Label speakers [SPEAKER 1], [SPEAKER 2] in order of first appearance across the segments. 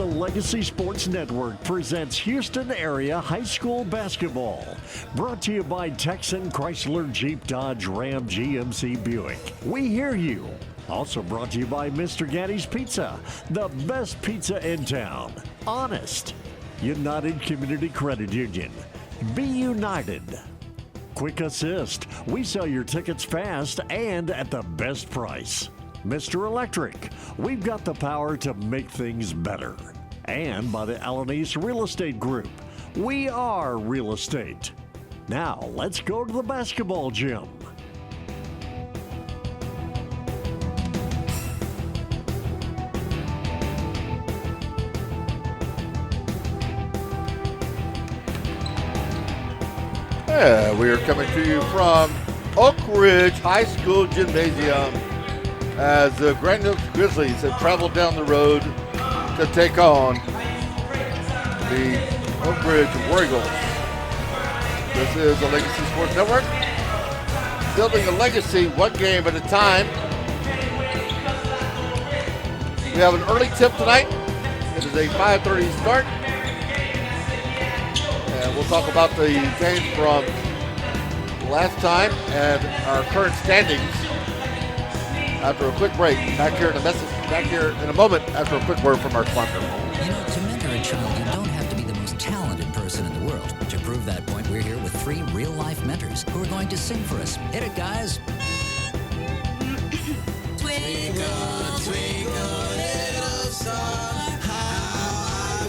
[SPEAKER 1] The Legacy Sports Network presents Houston Area High School Basketball. Brought to you by Texan Chrysler Jeep Dodge Ram GMC Buick. We hear you. Also brought to you by Mr. Gaddy's Pizza, the best pizza in town. Honest. United Community Credit Union. Be united. Quick Assist. We sell your tickets fast and at the best price. Mr. Electric. We've got the power to make things better. And by the Alanis Real Estate Group. We are real estate. Now, let's go to the basketball gym.
[SPEAKER 2] We are coming to you from Oak Ridge High School Gymnasium as the Grand Oaks Grizzlies have traveled down the road to take on the Oak Ridge War Eagles. This is the Legacy Sports Network, building a legacy one game at a time. We have an early tip tonight. It is a 5:30 start. And we'll talk about the game from last time and our current standings after a quick break. Back here in a moment after a quick word from our sponsor.
[SPEAKER 3] You know, to mentor a child, you don't have to be the most talented person in the world. To prove that point, we're here with 3 real-life mentors who are going to sing for us. Hit it, guys.
[SPEAKER 4] Twinkle, twinkle, little star, how I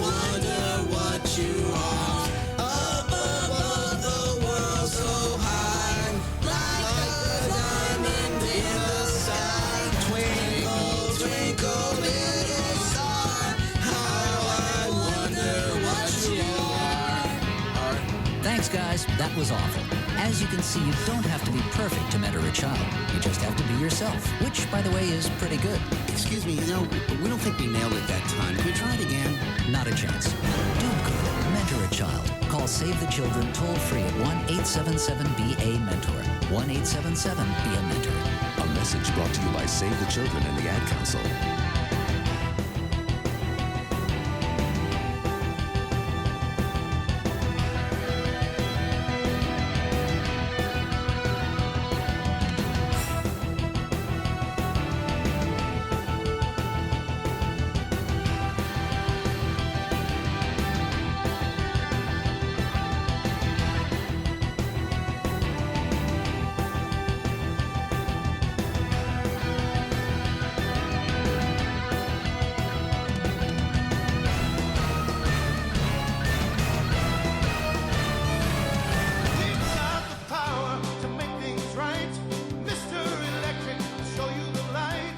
[SPEAKER 4] wonder what you are. Up above the world so high, like a diamond in the sky. Twinkle, twinkle, little star, how I wonder what you are.
[SPEAKER 3] Thanks, guys. That was awful. As you can see, you don't have to be perfect to mentor a child. You just have to be yourself, which, by the way, is pretty good.
[SPEAKER 4] Excuse me, we don't think we nailed it that time. Can we try it again?
[SPEAKER 3] Not a chance. Do good. Mentor a child. Call Save the Children toll-free at 1-877-BA-MENTOR. 1-877-BA-MENTOR.
[SPEAKER 5] A message brought to you by Save the Children and the Ad Council.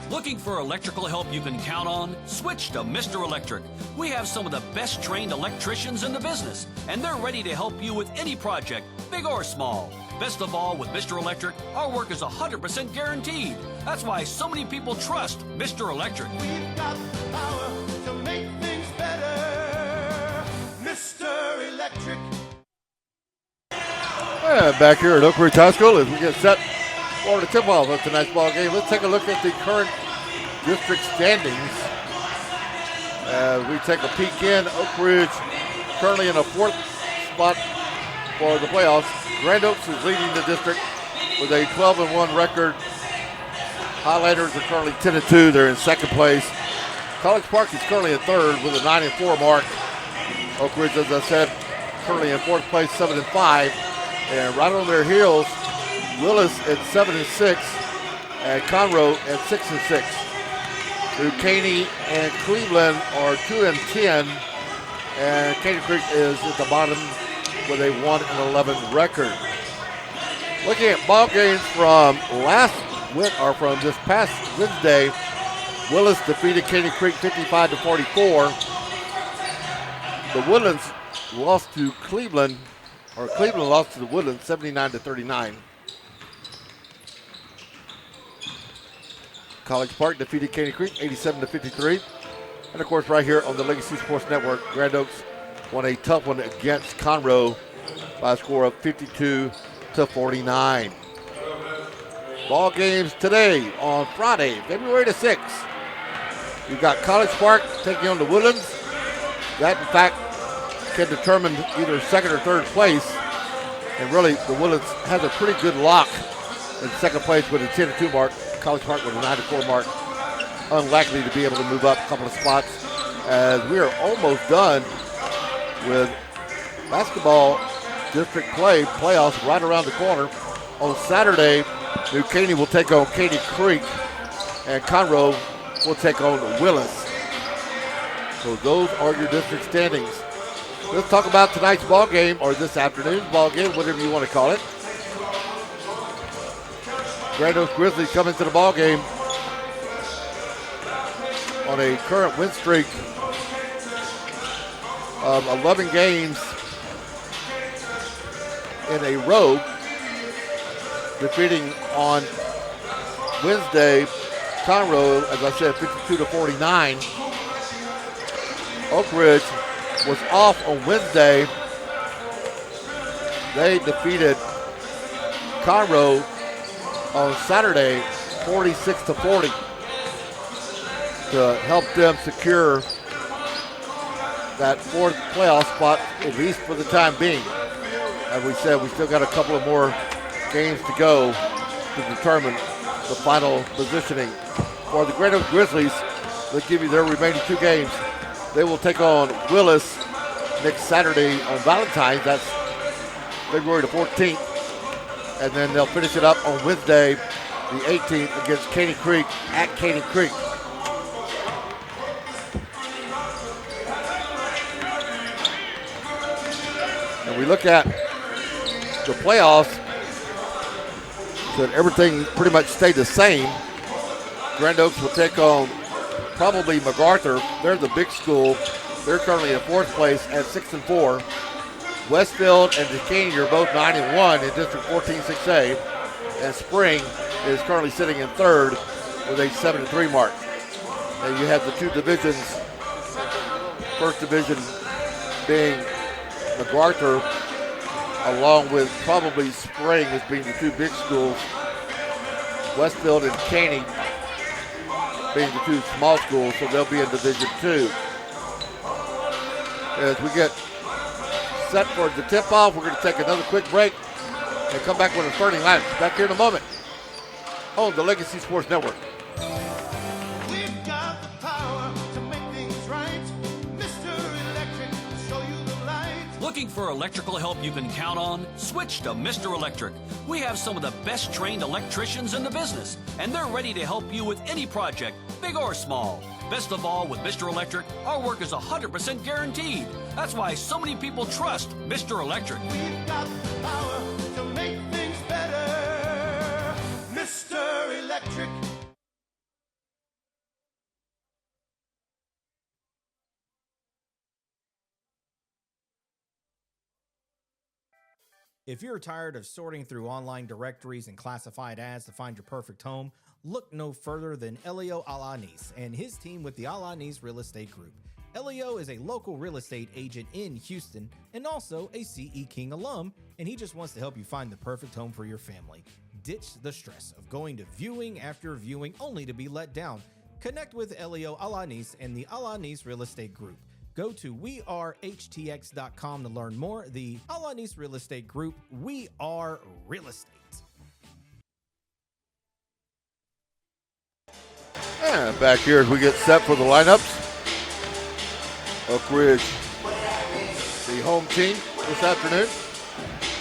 [SPEAKER 6] Looking for electrical help you can count on? Switch to Mr. Electric. We have some of the best trained electricians in the business, and they're ready to help you with any project, big or small. Best of all, with Mr. Electric, our work is 100% guaranteed. That's why so many people trust Mr. Electric.
[SPEAKER 7] We've got the power to make things better. Mr. Electric.
[SPEAKER 2] And back here at Oak Ridge High School as we get set for the tip-off of tonight's ball game. Let's take a look at the current district standings. As we take a peek in, Oak Ridge currently in a 4th spot for the playoffs. Grand Oaks is leading the district with a 12-1 record. Highlighters are currently 10-2. They're in 2nd place. College Park is currently in 3rd with a 9-4 mark. Oak Ridge, as I said, currently in 4th place, 7-5. And right on their heels, Willis at 7-6, and Conroe at 6-6. New Caney and Cleveland are 2-10, and Caney Creek is at the bottom with a 1-11 record. Looking at ball games from from this past Wednesday, Willis defeated Caney Creek 55-44. The Woodlands lost to Cleveland, or Cleveland lost to the Woodlands 79-39. College Park defeated Caney Creek 87-53. And of course, right here on the Legacy Sports Network, Grand Oaks won a tough one against Conroe by a score of 52-49. Ball games today on Friday, February the 6th. We've got College Park taking on the Woodlands. that in fact can determine either second or third place. And really, the Woodlands has a pretty good lock in second place with a 10-2 mark. College Park with a 9-4 mark. Unlikely to be able to move up a couple of spots, as we are almost done with basketball district playoffs right around the corner. On Saturday, New Caney will take on Caney Creek, and Conroe will take on Willis. So those are your district standings. Let's talk about tonight's ball game, or this afternoon's ball game, whatever you want to call it. Grand Oaks Grizzlies come into the ball game on a current win streak of 11 games in a row, defeating on Wednesday Conroe, as I said, 52-49. Oak Ridge was off on Wednesday. They defeated Conroe on Saturday 46-40 to help them secure that fourth playoff spot, at least for the time being. As we said, we still got a couple of more games to go to determine the final positioning. For the Grand Oaks Grizzlies, they'll give you their remaining two games. They will take on Willis next Saturday on Valentine's. That's February the 14th. And then they'll finish it up on Wednesday, the 18th, against Caney Creek at Caney Creek. And we look at the playoffs, so that everything pretty much stayed the same. Grand Oaks will take on probably MacArthur. They're the big school. They're currently in fourth place at 6-4. Westfield and Decaney are both 9-1 in District 14 6A. And Spring is currently sitting in third with a 7-3 mark. And you have the two divisions. First division being MacArthur, along with probably Spring as being the two big schools. Westfield and Caney being the two small schools, so they'll be in Division 2. As we get set for the tip-off, we're going to take another quick break and come back with a starting lineup. Back here in a moment on the Legacy Sports Network.
[SPEAKER 7] We've got the power to make things right. Mr. Electric will show you the light.
[SPEAKER 6] Looking for electrical help you can count on? Switch to Mr. Electric. We have some of the best trained electricians in the business, and they're ready to help you with any project, big or small. Best of all, with Mr. Electric, our work is 100% guaranteed. That's why so many people trust Mr. Electric.
[SPEAKER 7] We've got the power to make things better. Mr. Electric.
[SPEAKER 8] If you're tired of sorting through online directories and classified ads to find your perfect home, look no further than Elio Alanis and his team with the Alanis Real Estate Group. Elio is a local real estate agent in Houston and also a CE King alum, and he just wants to help you find the perfect home for your family. Ditch the stress of going to viewing after viewing only to be let down. Connect with Elio Alanis and the Alanis Real Estate Group. Go to wearehtx.com to learn more. The Alanis Real Estate Group, we are real estate.
[SPEAKER 2] And back here as we get set for the lineups. Oak Ridge, the home team this afternoon.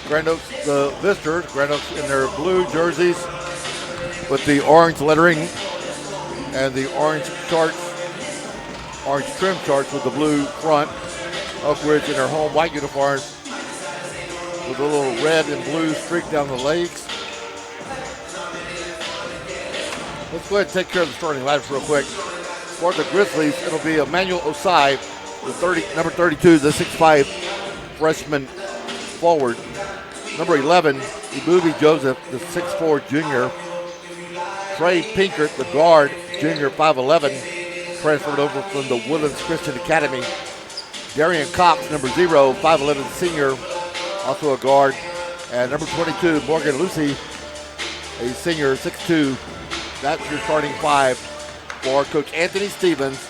[SPEAKER 2] Grand Oaks, the visitors. Grand Oaks in their blue jerseys with the orange lettering and the orange charts. Orange trim charts with the blue front. Oak Ridge in their home white uniforms with a little red and blue streak down the legs. Let's go ahead and take care of the starting lineups real quick. For the Grizzlies, it'll be Emmanuel Osai, number 32, the 6'5" freshman forward. Number 11, Ibubi Joseph, the 6'4" junior. Trey Pinkert, the guard, junior, 5'11", transferred over from the Woodlands Christian Academy. Darian Cox, number 0, 5'11", senior, also a guard. And number 22, Morgan Lucy, a senior, 6'2". That's your starting five for Coach Anthony Stevens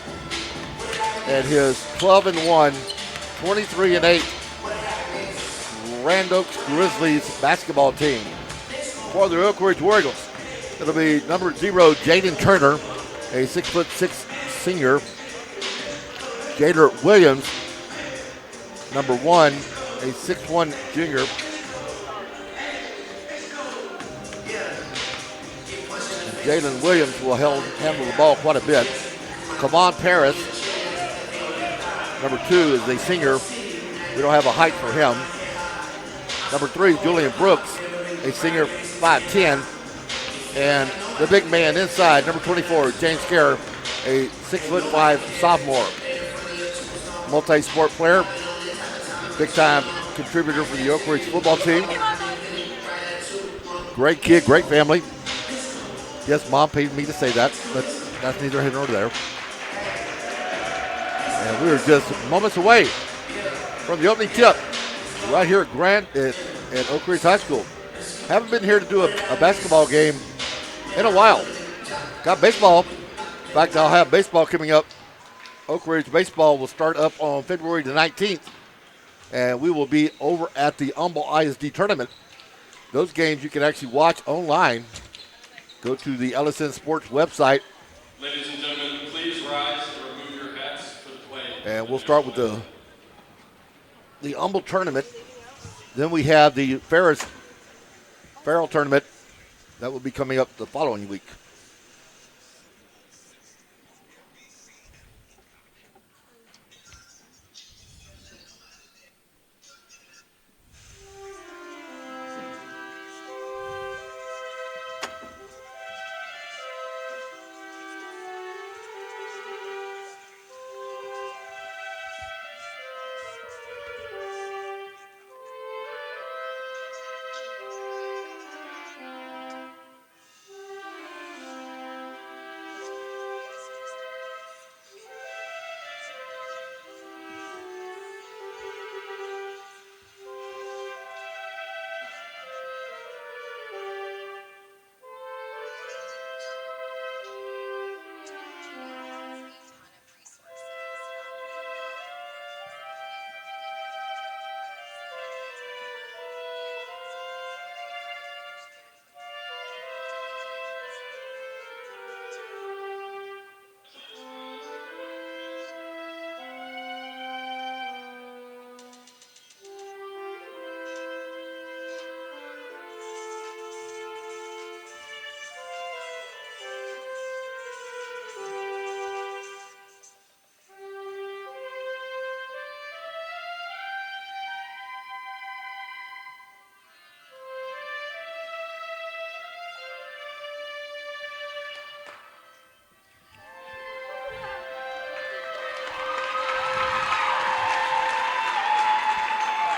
[SPEAKER 2] and his 12-1, 23-8 Grand Oaks Grizzlies basketball team. For the Oak Ridge War Eagles, it'll be number 0, Jaden Turner, a 6'6" senior. Jader Williams, number 1, a 6'1" junior. Jalen Williams will handle the ball quite a bit. Kavon Paris, number 2, is a senior. We don't have a height for him. Number 3, Julian Brooks, a senior, 5'10". And the big man inside, number 24, James Scarr, a 6'5" sophomore. Multi-sport player, big-time contributor for the Oak Ridge football team. Great kid, great family. Yes, Mom paid me to say that, but that's neither here nor there. And we are just moments away from the opening tip right here at Oak Ridge High School. Haven't been here to do a basketball game in a while. Got baseball. In fact, I'll have baseball coming up. Oak Ridge baseball will start up on February the 19th, and we will be over at the Humble ISD tournament. Those games you can actually watch online. Go to the LSN Sports website.
[SPEAKER 9] Ladies and gentlemen, please rise and remove your hats for the play.
[SPEAKER 2] And we'll start with the Humble tournament. Then we have the Farrell tournament. That will be coming up the following week.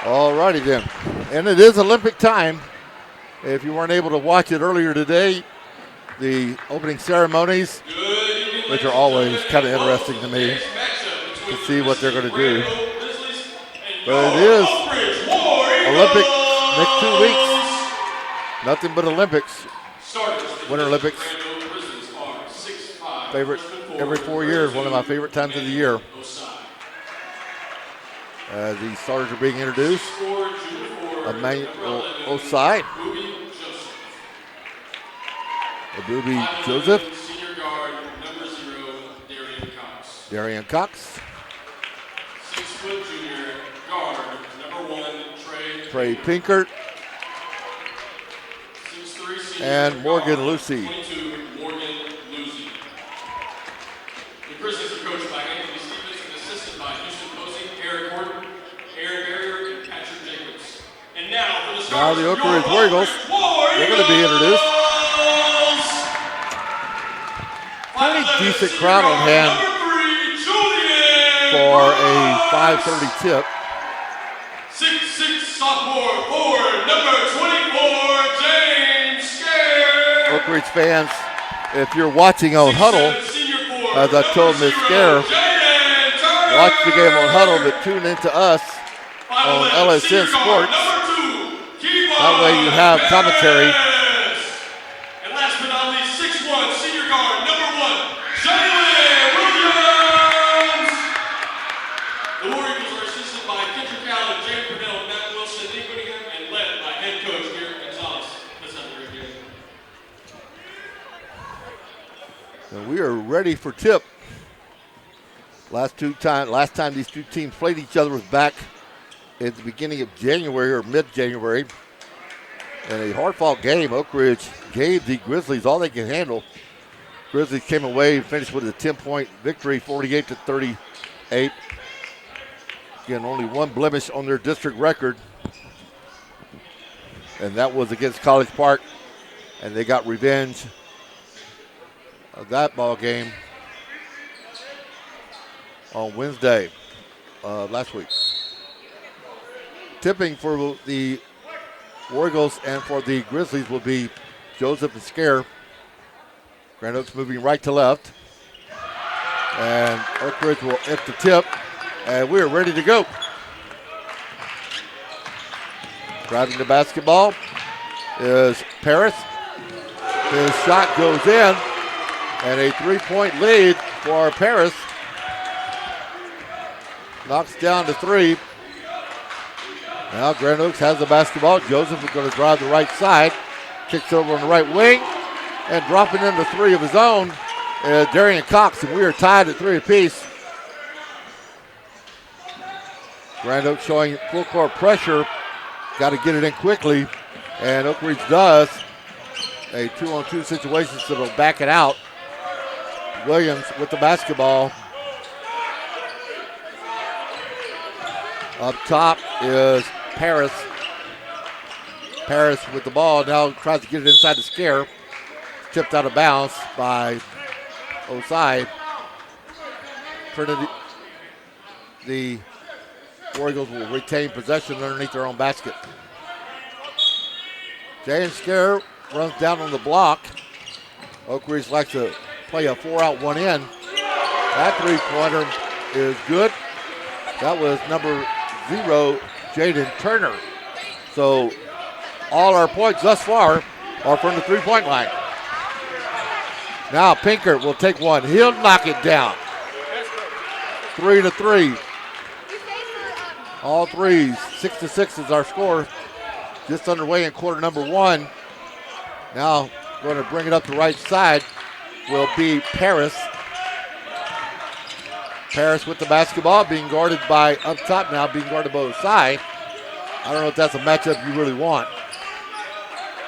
[SPEAKER 2] All righty then. And it is Olympic time. If you weren't able to watch it earlier today, the opening ceremonies, which are always kind of interesting to me to see what they're going to do. But it is Olympics next 2 weeks. Nothing but Olympics. Winter Olympics. Favorite every 4 years, one of my favorite times of the year. The starters are being introduced. Emmanuel Osai. Abubi Joseph. Darian Cox.
[SPEAKER 9] 6-foot junior guard, number 1,
[SPEAKER 2] Trey Pinkert.
[SPEAKER 9] 6'3" senior
[SPEAKER 2] And Morgan
[SPEAKER 9] guard,
[SPEAKER 2] Lucy.
[SPEAKER 9] 22, Morgan Lucy. The Grizzlies are coached by Anthony Stevens and assisted by Houston Posey, Eric Horton, Aaron Barrier, and Patrick Jacobs. And now for the
[SPEAKER 2] Now
[SPEAKER 9] start,
[SPEAKER 2] the Oak Ridge War Eagles. They're going to be introduced. Pretty decent crowd on hand for a 5:30 tip.
[SPEAKER 9] 6'6" sophomore forward, number 24, James Scarr.
[SPEAKER 2] Oak Ridge fans, if you're watching on Huddle, as I told Ms. Scarr, watch the game on Huddle, but tune into us on LSN Sports. That way you have commentary.
[SPEAKER 9] And last but not least, 6'1", senior guard, number 1, Jalen Williams.
[SPEAKER 2] And we are ready for tip. Last time these two teams played each other was back at the beginning of January or mid-January. And a hard-fought game. Oak Ridge gave the Grizzlies all they could handle. Grizzlies came away and finished with a 10-point victory, 48-38. Again, only one blemish on their district record. And that was against College Park. And they got revenge of that ball game on Wednesday last week. Tipping for the War Eagles and for the Grizzlies will be Joseph and Scare. Grand Oaks moving right to left. And Oak Ridge will hit the tip. And we're ready to go. Driving the basketball is Paris. His shot goes in. And a 3-point lead for Paris. Knocks down to 3. Now Grand Oaks has the basketball. Joseph is going to drive the right side. Kicks over on the right wing. And dropping into 3 of his own is Darian Cox. And we are tied at 3 apiece. Grand Oaks showing full court pressure. Got to get it in quickly. And Oak Ridge does. A 2-on-2 situation, so they'll back it out. Williams with the basketball. Up top is Paris. Paris with the ball now tries to get it inside the Scare. Tipped out of bounds by Osai. Trinity, the War Eagles will retain possession underneath their own basket. Jay Scare runs down on the block. Oak Ridge likes to play a 4-out, 1-in. That 3-pointer is good. That was number 0, Jaden Turner. So all our points thus far are from the 3-point line. Now Pinker will take one. He'll knock it down. 3-3. All threes. 6-6 is our score. Just underway in quarter number 1. Now going to bring it up the right side will be Paris. Paris with the basketball, being guarded by, up top now, being guarded by Osai. I don't know if that's a matchup you really want.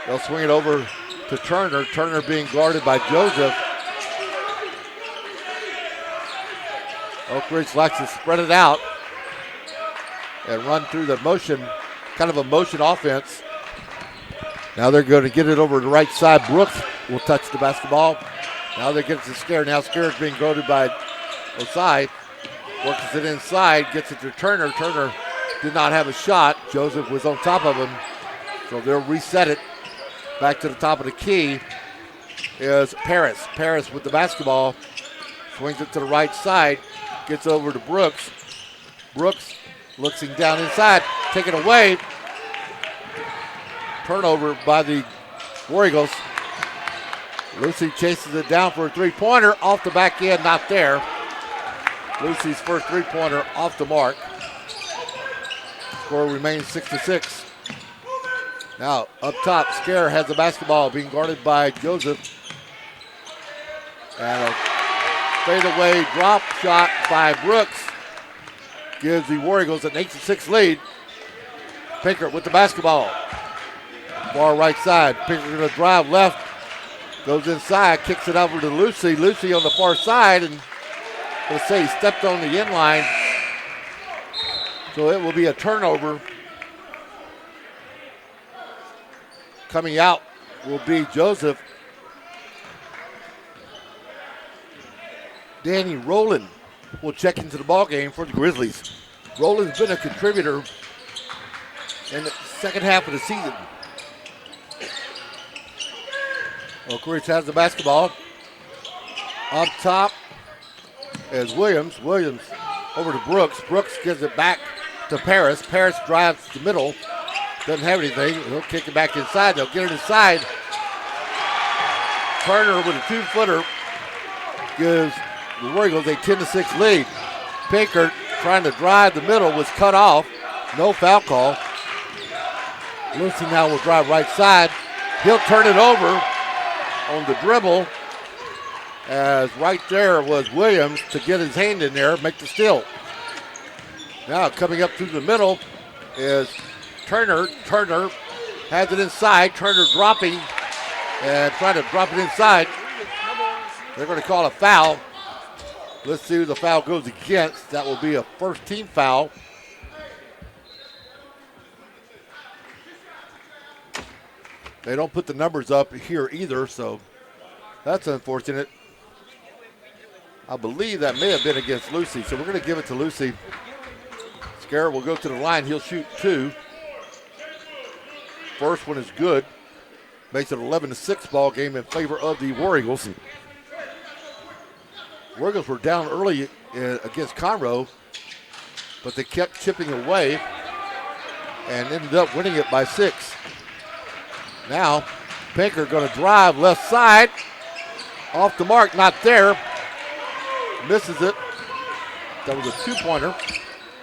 [SPEAKER 2] They'll swing it over to Turner. Turner being guarded by Joseph. Oak Ridge likes to spread it out and run through the motion, kind of a motion offense. Now they're going to get it over to the right side. Brooks will touch the basketball. Now they get it to Scare. Now Scare is being guarded by Osai. Works it inside, gets it to Turner. Turner did not have a shot. Joseph was on top of him. So they'll reset it. Back to the top of the key is Paris. Paris with the basketball. Swings it to the right side. Gets over to Brooks. Brooks looking down inside. Take it away. Turnover by the War Eagles. Lucy chases it down for a 3-pointer. Off the back end, not there. Lucy's first 3-pointer off the mark. Score remains 6-6. Now up top, Scare has the basketball, being guarded by Joseph. And a fadeaway drop shot by Brooks gives the War Eagles an 8-6 lead. Pinker with the basketball. Far right side. Pinker going to drive left. Goes inside, kicks it over to Lucy. Lucy on the far side, and let's say he stepped on the inline. So it will be a turnover. Coming out will be Joseph. Danny Rowland will check into the ball game for the Grizzlies. Rowland's been a contributor in the second half of the season. Oak Ridge has the basketball. Up top is Williams. Williams over to Brooks. Brooks gives it back to Paris. Paris drives the middle. Doesn't have anything. He'll kick it back inside. They'll get it inside. Turner with a 2-footer gives the War Eagles a 10-6 lead. Pinker trying to drive the middle was cut off. No foul call. Lucy now will drive right side. He'll turn it over on the dribble. as right there was Williams to get his hand in there, make the steal. Now coming up through the middle is Turner. Turner has it inside. Turner dropping and trying to drop it inside. They're going to call a foul. Let's see who the foul goes against. That will be a first team foul. They don't put the numbers up here either, so that's unfortunate. I believe that may have been against Lucy, so we're going to give it to Lucy. Scarrett will go to the line. He'll shoot 2. First one is good. Makes it an 11-6 ball game in favor of the War Eagles. War Eagles were down early against Conroe, but they kept chipping away and ended up winning it by 6. Now, Pinker going to drive left side. Off the mark, not there. Misses it. That was a 2-pointer.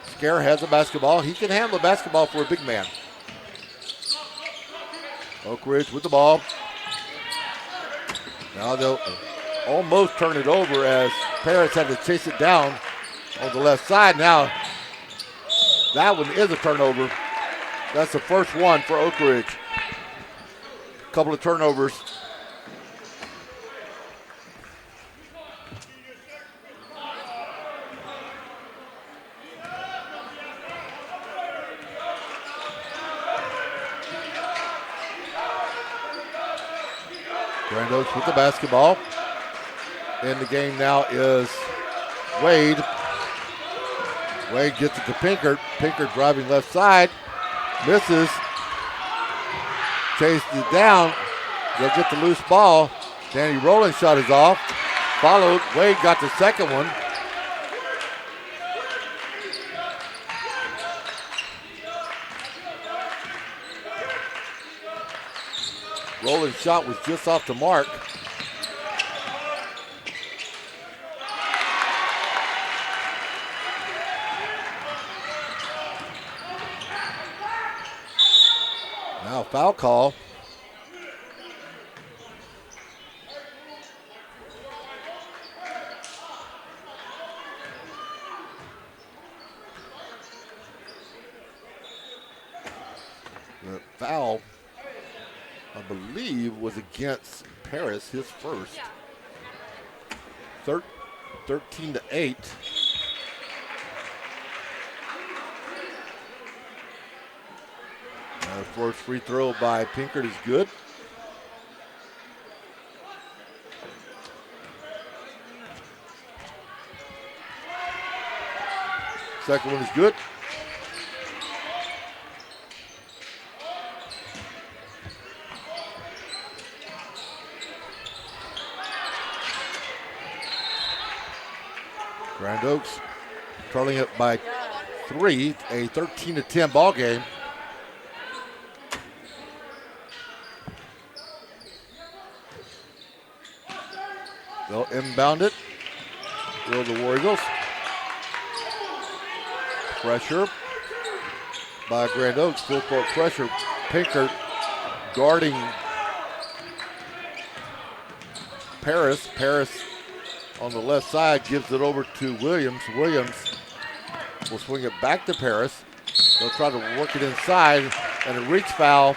[SPEAKER 2] Scare has the basketball. He can handle the basketball for a big man. Oak Ridge with the ball. Now they'll almost turn it over as Paris had to chase it down on the left side. Now, that one is a turnover. That's the first one for Oak Ridge. Couple of turnovers. Grand Oaks with the basketball. In the game now is Wade. Wade gets it to Pinkert. Pinkert driving left side. Misses. Chased it down. They'll get the loose ball. Danny Rowland's shot is off. Followed. Wade got the second one. Rowland's shot was just off the mark. Now foul call. The foul, I believe, was against Paris, his first. 13-8. First free throw by Pinkert is good. Second one is good. Grand Oaks trailing it by 3, a 13-10 ball game. They'll inbound it. Will the War Eagles. Pressure by Grand Oaks. Full court pressure. Pinkert guarding Paris. Paris on the left side gives it over to Williams. Williams will swing it back to Paris. They'll try to work it inside, and a reach foul.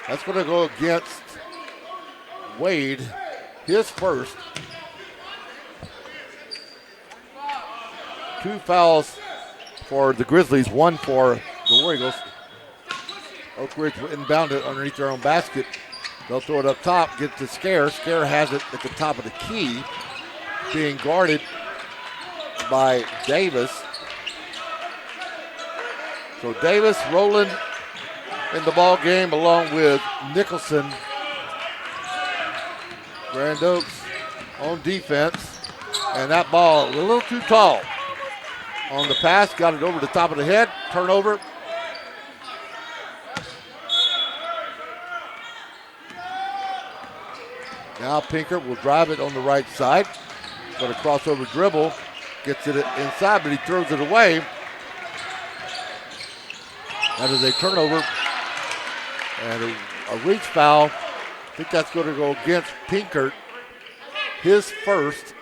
[SPEAKER 2] That's going to go against Wade, his first. 2 fouls for the Grizzlies, 1 for the War Eagles. Oak Ridge will inbound it underneath their own basket. They'll throw it up top, get to Scare. Scare has it at the top of the key, being guarded by Davis. So Davis, Rowland in the ball game along with Nicholson. Grand Oaks on defense, and that ball a little too tall. On the pass, got it over the top of the head, turnover. Now Pinkert will drive it on the right side. Going to crossover dribble, gets it inside, but he throws it away. That is a turnover and a reach foul. I think that's going to go against Pinkert, his first.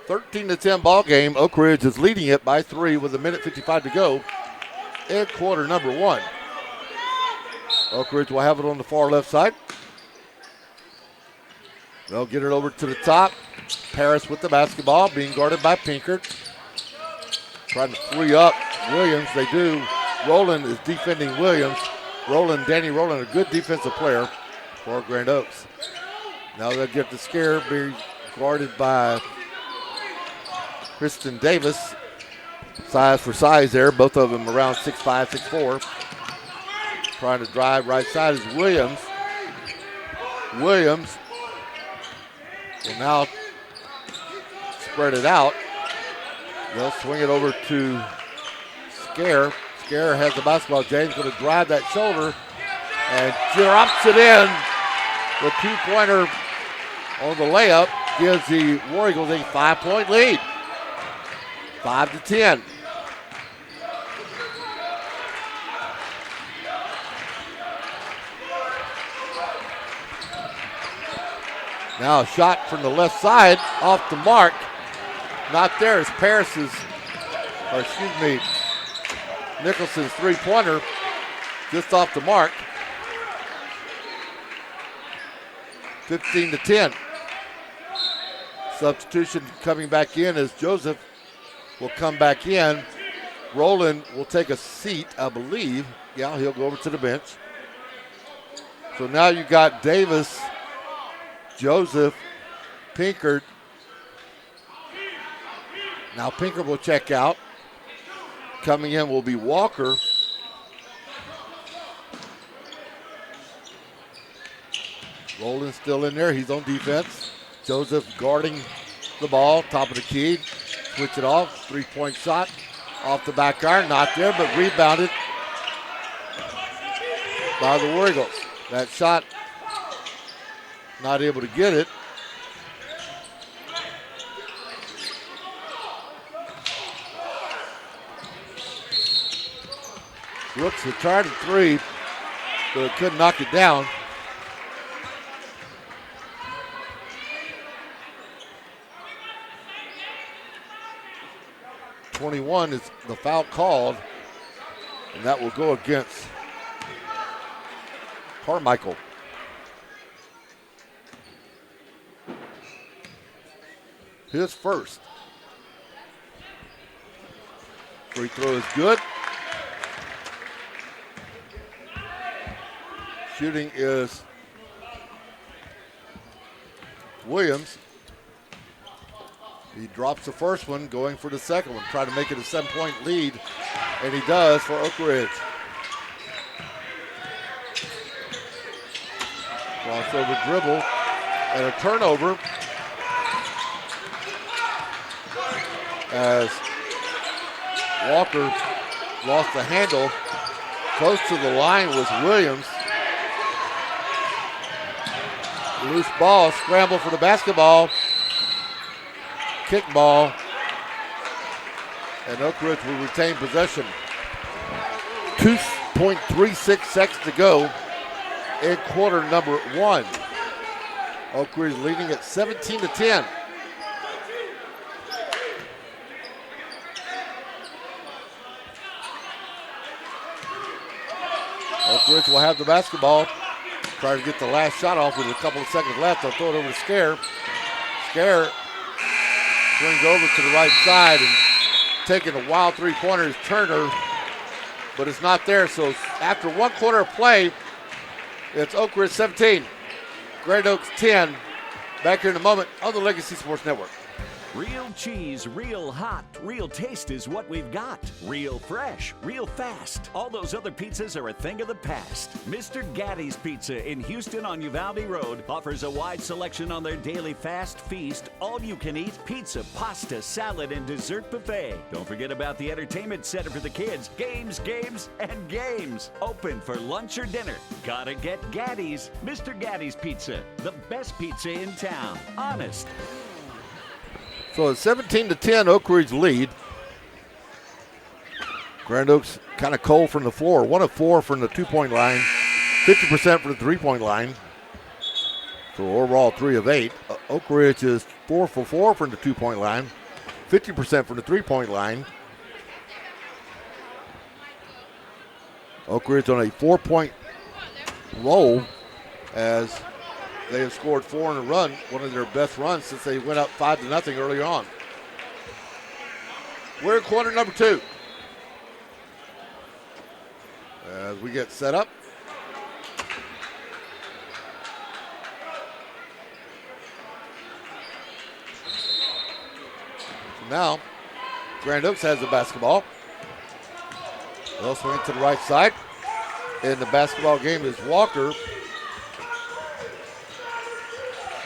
[SPEAKER 2] 13-10 ball game. Oak Ridge is leading it by 3 with 1:55 to go in quarter number 1. Oak Ridge will have it on the far left side. They'll get it over to the top. Paris with the basketball, being guarded by Pinkert. Trying to free up Williams. They do. Rowland is defending Williams. Danny Rowland, a good defensive player for Grand Oaks. Now they'll get the scare, being guarded by Kristen Davis. Size for size there. Both of them around 6'5", 6'4". Trying to drive right side is Williams. Williams will now spread it out. They'll swing it over to Scare. Scare has the basketball. James going to drive that shoulder and drops it in. The two-pointer on the layup gives the War Eagles a 5-point lead. 5-10. Now a shot from the left side off the mark. Not there as Nicholson's three-pointer just off the mark. 15-10. Substitution coming back in as Joseph will come back in. Rowland will take a seat, I believe. Yeah, he'll go over to the bench. So now you got Davis, Joseph, Pinkert. Now Pinkert will check out. Coming in will be Walker. Rowland still in there. He's on defense. Joseph guarding the ball, top of the key. Switch it off. Three-point shot off the back iron. Not there, but rebounded by the War Eagles. That shot, not able to get it. Brooks had tried a three, but couldn't knock it down. .21 is the foul called, and that will go against Carmichael. His first. Free throw is good. Shooting is Williams. He drops the first one, going for the second one, trying to make it a 7-point lead, and he does for Oak Ridge. Crossover dribble and a turnover as Walker lost the handle. Close to the line was Williams. Loose ball, scramble for the basketball. Kick ball. And Oak Ridge will retain possession. 2.36 seconds to go in quarter number 1. Oak Ridge leading at 17-10. Oak Ridge will have the basketball. Try to get the last shot off with a couple of seconds left. They'll throw it over to Scare. Scare swings over to the right side and taking a wild three-pointer is Turner, but it's not there. So after 1 quarter of play, it's Oak Ridge 17, Grand Oaks 10. Back here in a moment on the Legacy Sports Network.
[SPEAKER 1] Real cheese, real hot, real taste is what we've got. Real fresh, real fast. All those other pizzas are a thing of the past. Mr. Gatti's Pizza in Houston on Uvalde Road offers a wide selection on their daily fast feast, all-you-can-eat pizza, pasta, salad, and dessert buffet. Don't forget about the entertainment center for the kids. Games, games, and games. Open for lunch or dinner. Gotta get Gatti's. Mr. Gatti's Pizza, the best pizza in town. Honest.
[SPEAKER 2] So it's 17-10, Oak Ridge lead. Grand Oaks kind of cold from the floor. 1 of 4 from the 2-point line, 50% from the 3-point line. So overall 3 of 8. Oak Ridge is 4 for 4 from the 2-point line, 50% from the 3-point line. Oak Ridge on a 4-point roll as they have scored 4 in a run, one of their best runs since they went up 5-0 early on. We're in quarter number 2. As we get set up. So now, Grand Oaks has the basketball. They'll swing it to the right side. In the basketball game is Walker.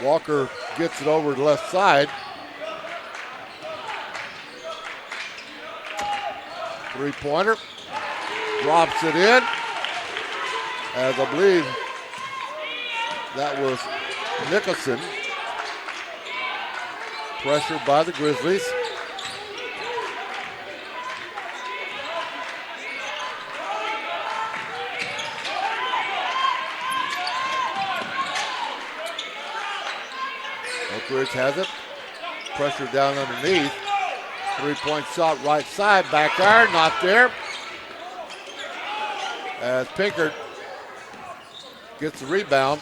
[SPEAKER 2] Walker gets it over the left side. Three-pointer. Drops it in. As I believe that was Nicholson. Pressured by the Grizzlies. Oak Ridge has it. Pressure down underneath. 3-point shot right side. Back iron, not there. As Pinkard gets the rebound.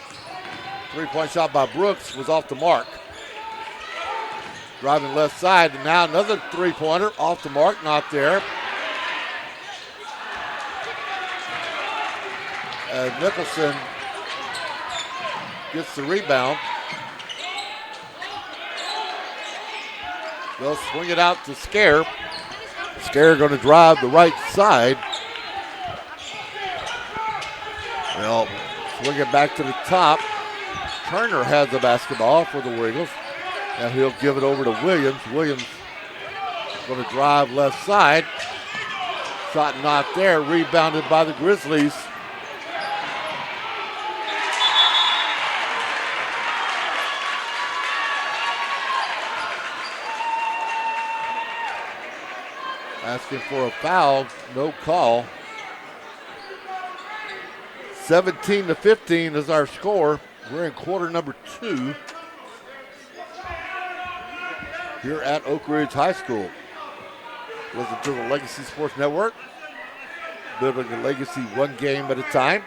[SPEAKER 2] 3-point shot by Brooks was off the mark. Driving left side, and now another 3-pointer off the mark, not there. As Nicholson gets the rebound. They'll swing it out to Scare. Scare going to drive the right side. They'll swing it back to the top. Turner has the basketball for the Wiggles. Now he'll give it over to Williams. Williams going to drive left side. Shot not there. Rebounded by the Grizzlies. Asking for a foul, no call. 17-15 is our score. We're in quarter number 2 here at Oak Ridge High School. Listen to the Legacy Sports Network. Building a legacy one game at a time.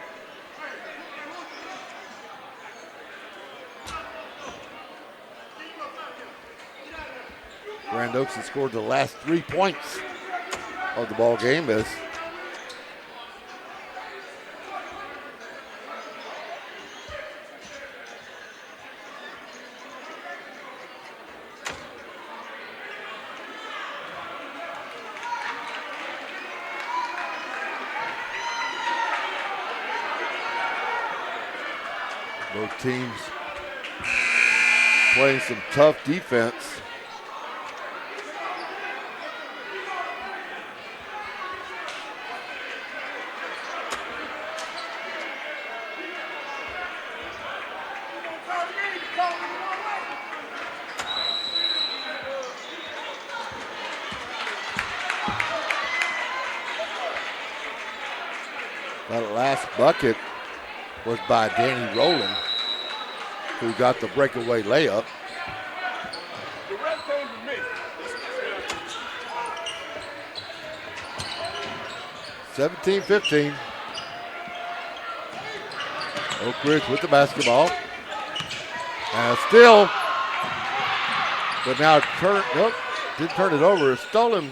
[SPEAKER 2] Grand Oaks has scored the last 3 points of the ball game as both teams playing some tough defense. That last bucket was by Danny Rowland, who got the breakaway layup. 17-15. Oak Ridge with the basketball. And still, but now did turn it over. Stolen.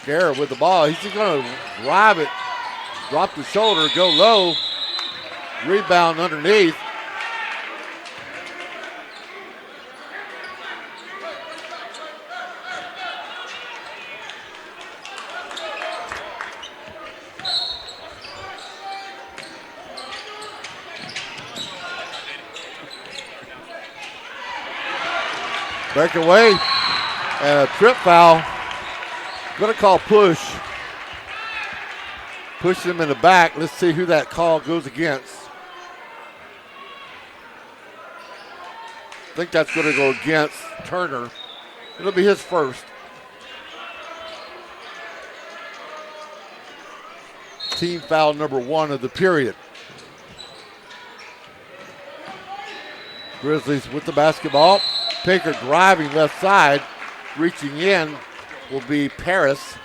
[SPEAKER 2] Scare with the ball. He's just going to drive it, drop the shoulder, go low, rebound underneath. Breakaway and a trip foul. Going to call push. Push him in the back. Let's see who that call goes against. I think that's going to go against Turner. It'll be his first. team foul number 1 of the period. Grizzlies with the basketball. Pinker driving left side. Reaching in will be Paris.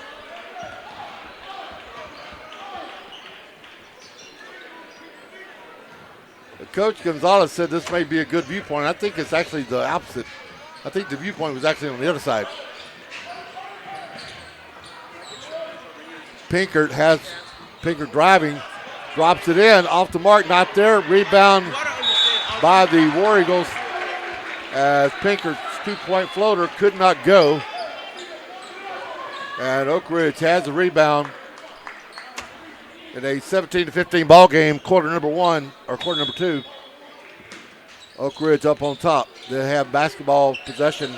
[SPEAKER 2] Coach Gonzalez said this may be a good viewpoint. I think it's actually the opposite. I think the viewpoint was actually on the other side. Pinker driving, drops it in, off the mark, not there. Rebound by the War Eagles as Pinker's 2-point floater could not go. And Oak Ridge has the rebound in a 17-15 ball game, quarter number 2. Oak Ridge up on top. They have basketball possession.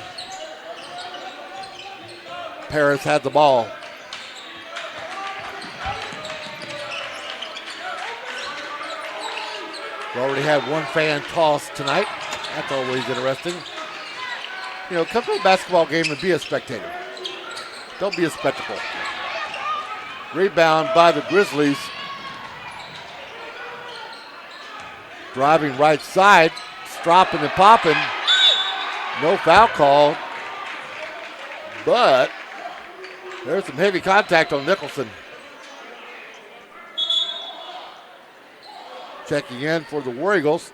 [SPEAKER 2] Paris had the ball. We already had one fan toss tonight. That's always interesting. You know, come to a basketball game and be a spectator. Don't be a spectacle. Rebound by the Grizzlies. Driving right side, stropping and popping. No foul call. But there's some heavy contact on Nicholson. Checking in for the War Eagles.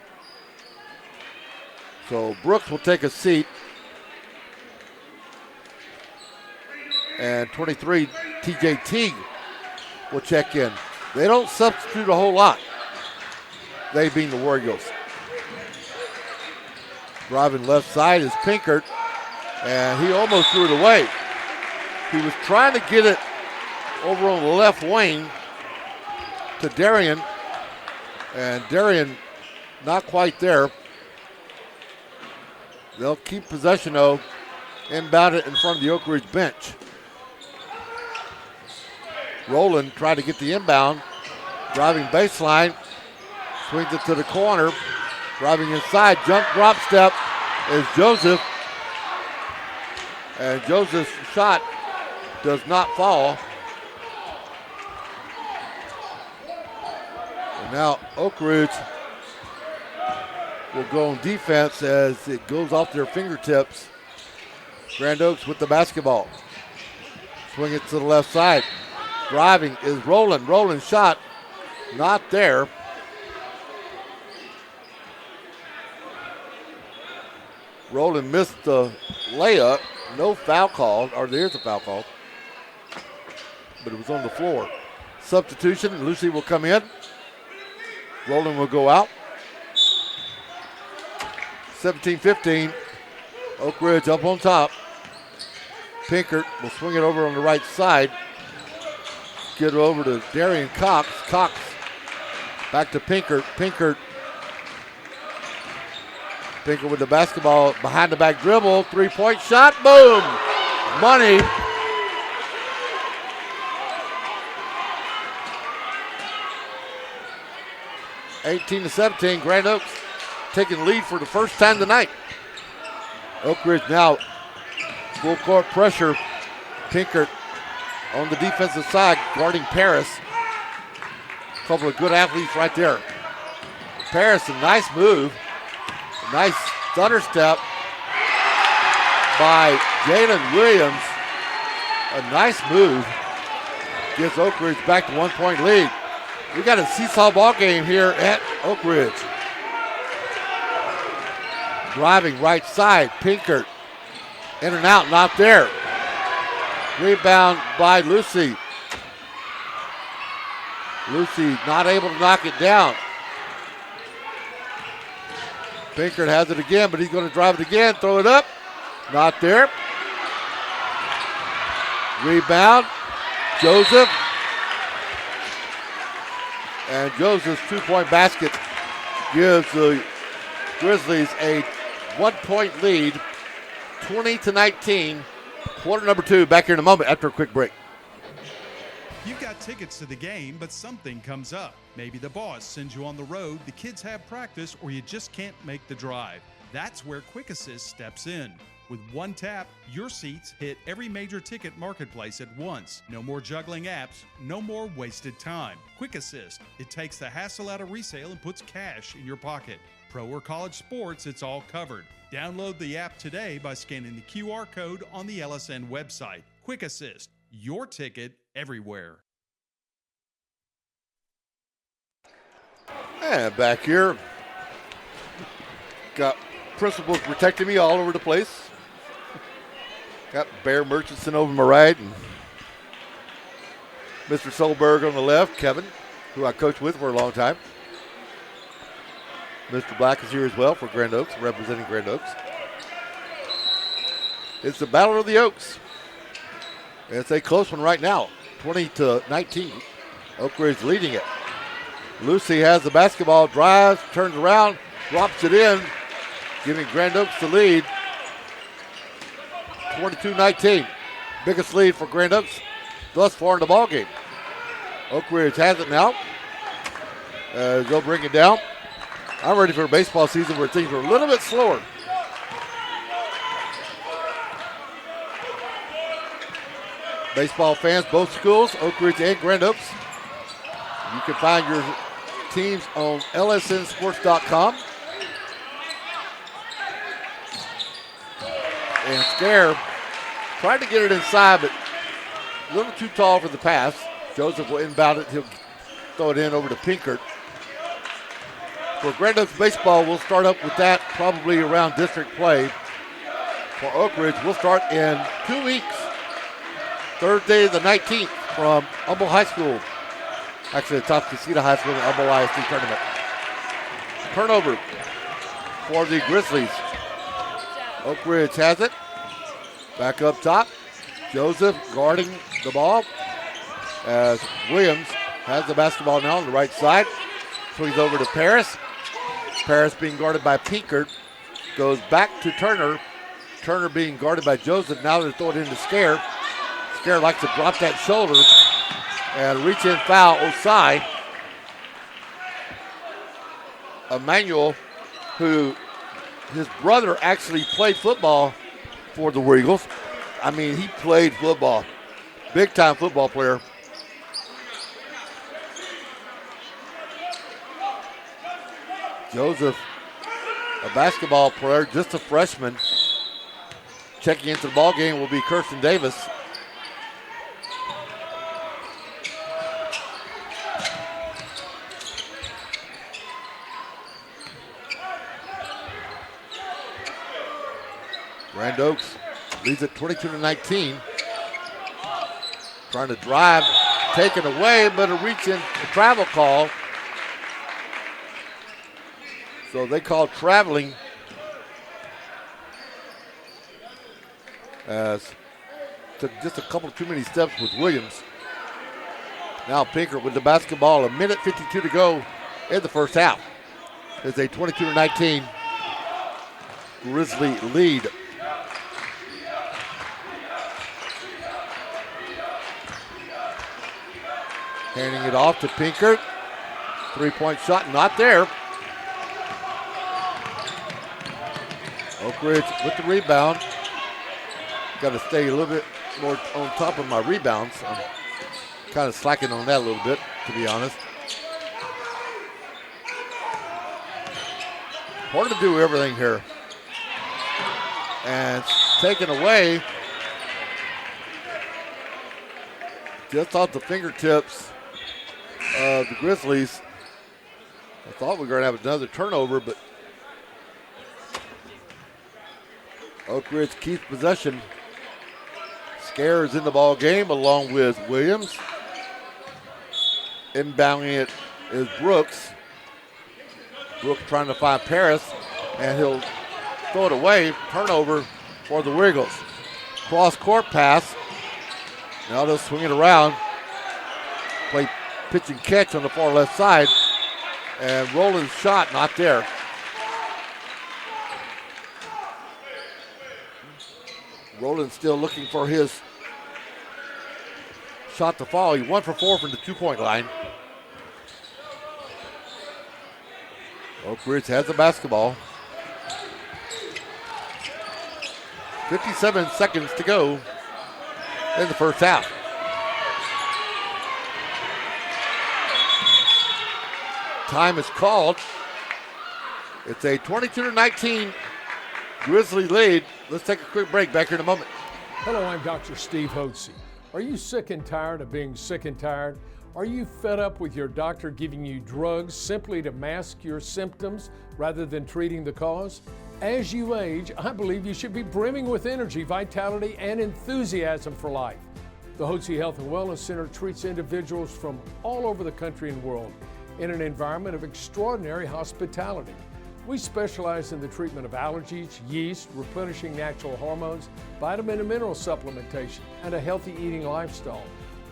[SPEAKER 2] So Brooks will take a seat. And 23, TJ Teague will check in. They don't substitute a whole lot. They being the War Eagles. Driving left side is Pinkert, and he almost threw it away. He was trying to get it over on the left wing to Darian, and Darian not quite there. They'll keep possession though, inbound it in front of the Oak Ridge bench. Rowland tried to get the inbound, driving baseline, swings it to the corner, driving inside, jump drop step is Joseph, and Joseph's shot does not fall. And now Oak Ridge will go on defense as it goes off their fingertips. Grand Oaks with the basketball. Swing it to the left side. Driving is Rowland. Rowland shot not there. Rowland missed the layup. No foul called, or there's a foul call, but it was on the floor. Substitution, Lucy will come in. Rowland will go out. 17-15, Oak Ridge up on top. Pinkert will swing it over on the right side. Get it over to Darian Cox. Cox back to Pinkert. Pinkert with the basketball, behind the back dribble, 3-point shot, boom! Money. (18-17), Grand Oaks taking the lead for the first time tonight. Oak Ridge now full court pressure. Pinkert on the defensive side, guarding Paris. A couple of good athletes right there. Paris, a nice move. A nice stutter step by Jalen Williams. A nice move. Gives Oak Ridge back to 1-point lead. We got a seesaw ball game here at Oak Ridge. Driving right side, Pinkert. In and out, not there. Rebound by Lucy. Lucy not able to knock it down. Pinkert has it again, but he's going to drive it again, throw it up. Not there. Rebound, Joseph. And Joseph's 2-point basket gives the Grizzlies a 1-point lead, 20-19. Quarter number 2, back here in a moment after a quick break.
[SPEAKER 10] You've got tickets to the game, but something comes up. Maybe the boss sends you on the road, the kids have practice, or you just can't make the drive. That's where Quick Assist steps in. With one tap, your seats hit every major ticket marketplace at once. No more juggling apps, no more wasted time. Quick Assist, it takes the hassle out of resale and puts cash in your pocket. Pro or college sports, it's all covered. Download the app today by scanning the QR code on the LSN website. Quick Assist, your ticket everywhere.
[SPEAKER 2] And back here, got principals protecting me all over the place. Got Bear Murchison over my right and Mr. Solberg on the left, Kevin, who I coached with for a long time. Mr. Black is here as well for Grand Oaks, representing Grand Oaks. It's the Battle of the Oaks. It's a close one right now, 20-19. Oak Ridge leading it. Lucy has the basketball, drives, turns around, drops it in, giving Grand Oaks the lead. 22-19. Biggest lead for Grand Oaks thus far in the ballgame. Oak Ridge has it now. They'll bring it down. I'm ready for a baseball season where things are a little bit slower. Baseball fans, both schools, Oak Ridge and Grand Oaks. You can find your teams on lsnsports.com. And Scare tried to get it inside, but a little too tall for the pass. Joseph will inbound it. He'll throw it in over to Pinkert. For Grand Oaks baseball, we'll start up with that probably around district play. For Oak Ridge, we'll start in 2 weeks. Thursday the 19th from Humble High School. Actually, the Toscasita High School and Humble ISD tournament. Turnover for the Grizzlies. Oak Ridge has it. Back up top. Joseph guarding the ball as Williams has the basketball now on the right side. Swings over to Paris. Paris being guarded by Pinkert. Goes back to Turner. Turner being guarded by Joseph. Now they're throwing it into Scare. Scare likes to drop that shoulder and reach in foul. Osai. Emmanuel, who his brother actually played football for the War Eagles. I mean, he played football. Big time football player. Joseph, a basketball player, just a freshman. Checking into the ball game will be Kirsten Davis. Grand Oaks leads at 22-19. Trying to drive, taken away, but a reach in, a travel call. So they call traveling as took just a couple too many steps with Williams. Now Pinkert with the basketball, 1:52 to go in the first half. It's a 22-19 Grizzly lead. Handing it off to Pinkert. 3-point shot, not there. Oak Ridge with the rebound. Got to stay a little bit more on top of my rebounds. I'm kind of slacking on that a little bit, to be honest. Hard to do everything here. And it's taken away. Just off the fingertips of the Grizzlies. I thought we were going to have another turnover, but Oak Ridge keeps possession. Scare is in the ball game along with Williams. Inbounding it is Brooks. Brooks trying to find Paris, and he'll throw it away. Turnover for the Wiggles. Cross court pass. Now they'll swing it around. Play pitch and catch on the far left side. And Roland's shot not there. Roland still looking for his shot to fall. He 1 for 4 from the 2-point line. Oak Ridge has the basketball. 57 seconds to go in the first half. Time is called. It's a 22-19 Grizzly lead. Let's take a quick break. Back here in a moment.
[SPEAKER 11] Hello, I'm Dr. Steve Hotze. Are you sick and tired of being sick and tired? Are you fed up with your doctor giving you drugs simply to mask your symptoms rather than treating the cause? As you age, I believe you should be brimming with energy, vitality, and enthusiasm for life. The Hotze Health and Wellness Center treats individuals from all over the country and world in an environment of extraordinary hospitality. We specialize in the treatment of allergies, yeast, replenishing natural hormones, vitamin and mineral supplementation, and a healthy eating lifestyle,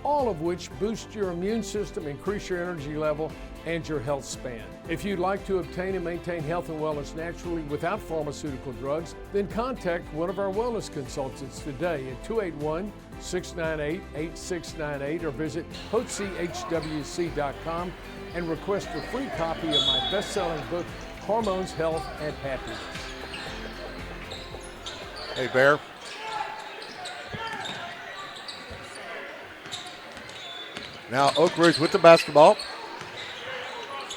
[SPEAKER 11] all of which boost your immune system, increase your energy level, and your health span. If you'd like to obtain and maintain health and wellness naturally without pharmaceutical drugs, then contact one of our wellness consultants today at 281-698-8698 or visit HotzeHWC.com and request a free copy of my best-selling book, Hormones, Health, and Happiness.
[SPEAKER 2] Hey, Bear. Now Oak Ridge with the basketball.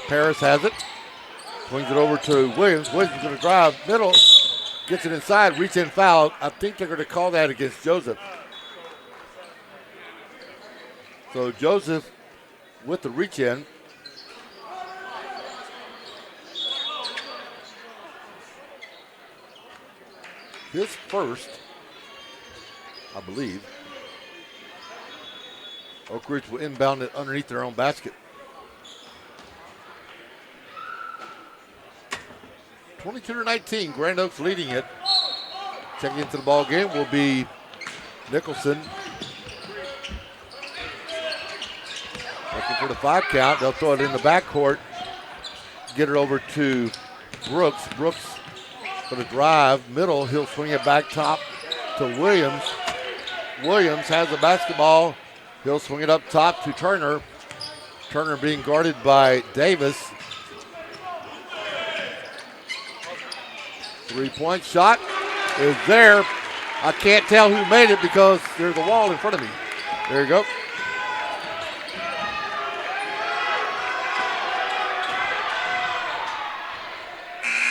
[SPEAKER 2] Paris has it. Swings it over to Williams. Williams is going to drive middle. Gets it inside. Reach in foul. I think they're going to call that against Joseph. So Joseph with the reach in. His first, I believe. Oak Ridge will inbound it underneath their own basket. 22-19, Grand Oaks leading it. Checking into the ball game will be Nicholson. Looking for the 5 count. They'll throw it in the backcourt. Get it over to Brooks. Brooks for the drive. Middle, he'll swing it back top to Williams. Williams has the basketball. He'll swing it up top to Turner. Turner being guarded by Davis. 3-point shot is there. I can't tell who made it because there's a wall in front of me. There you go.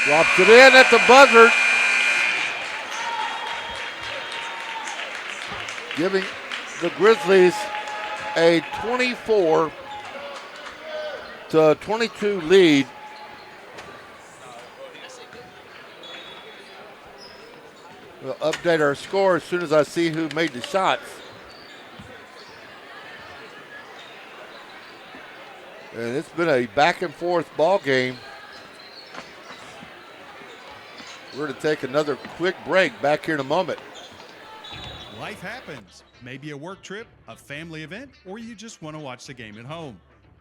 [SPEAKER 2] Drops it in at the buzzer. Giving the Grizzlies a 24-22 lead. We'll update our score as soon as I see who made the shots. And it's been a back and forth ball game. We're going to take another quick break. Back here in a moment.
[SPEAKER 10] Life happens. Maybe a work trip, a family event, or you just want to watch the game at home.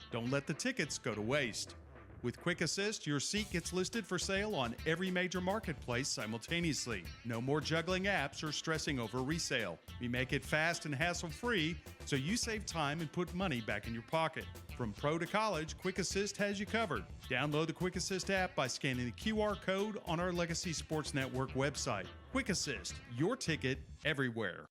[SPEAKER 10] Don't let the tickets go to waste. With Quick Assist, your seat gets listed for sale on every major marketplace simultaneously. No more juggling apps or stressing over resale. We make it fast and hassle-free so you save time and put money back in your pocket. From pro to college, Quick Assist has you covered. Download the Quick Assist app by scanning the QR code on our Legacy Sports Network website. Quick Assist, your ticket everywhere.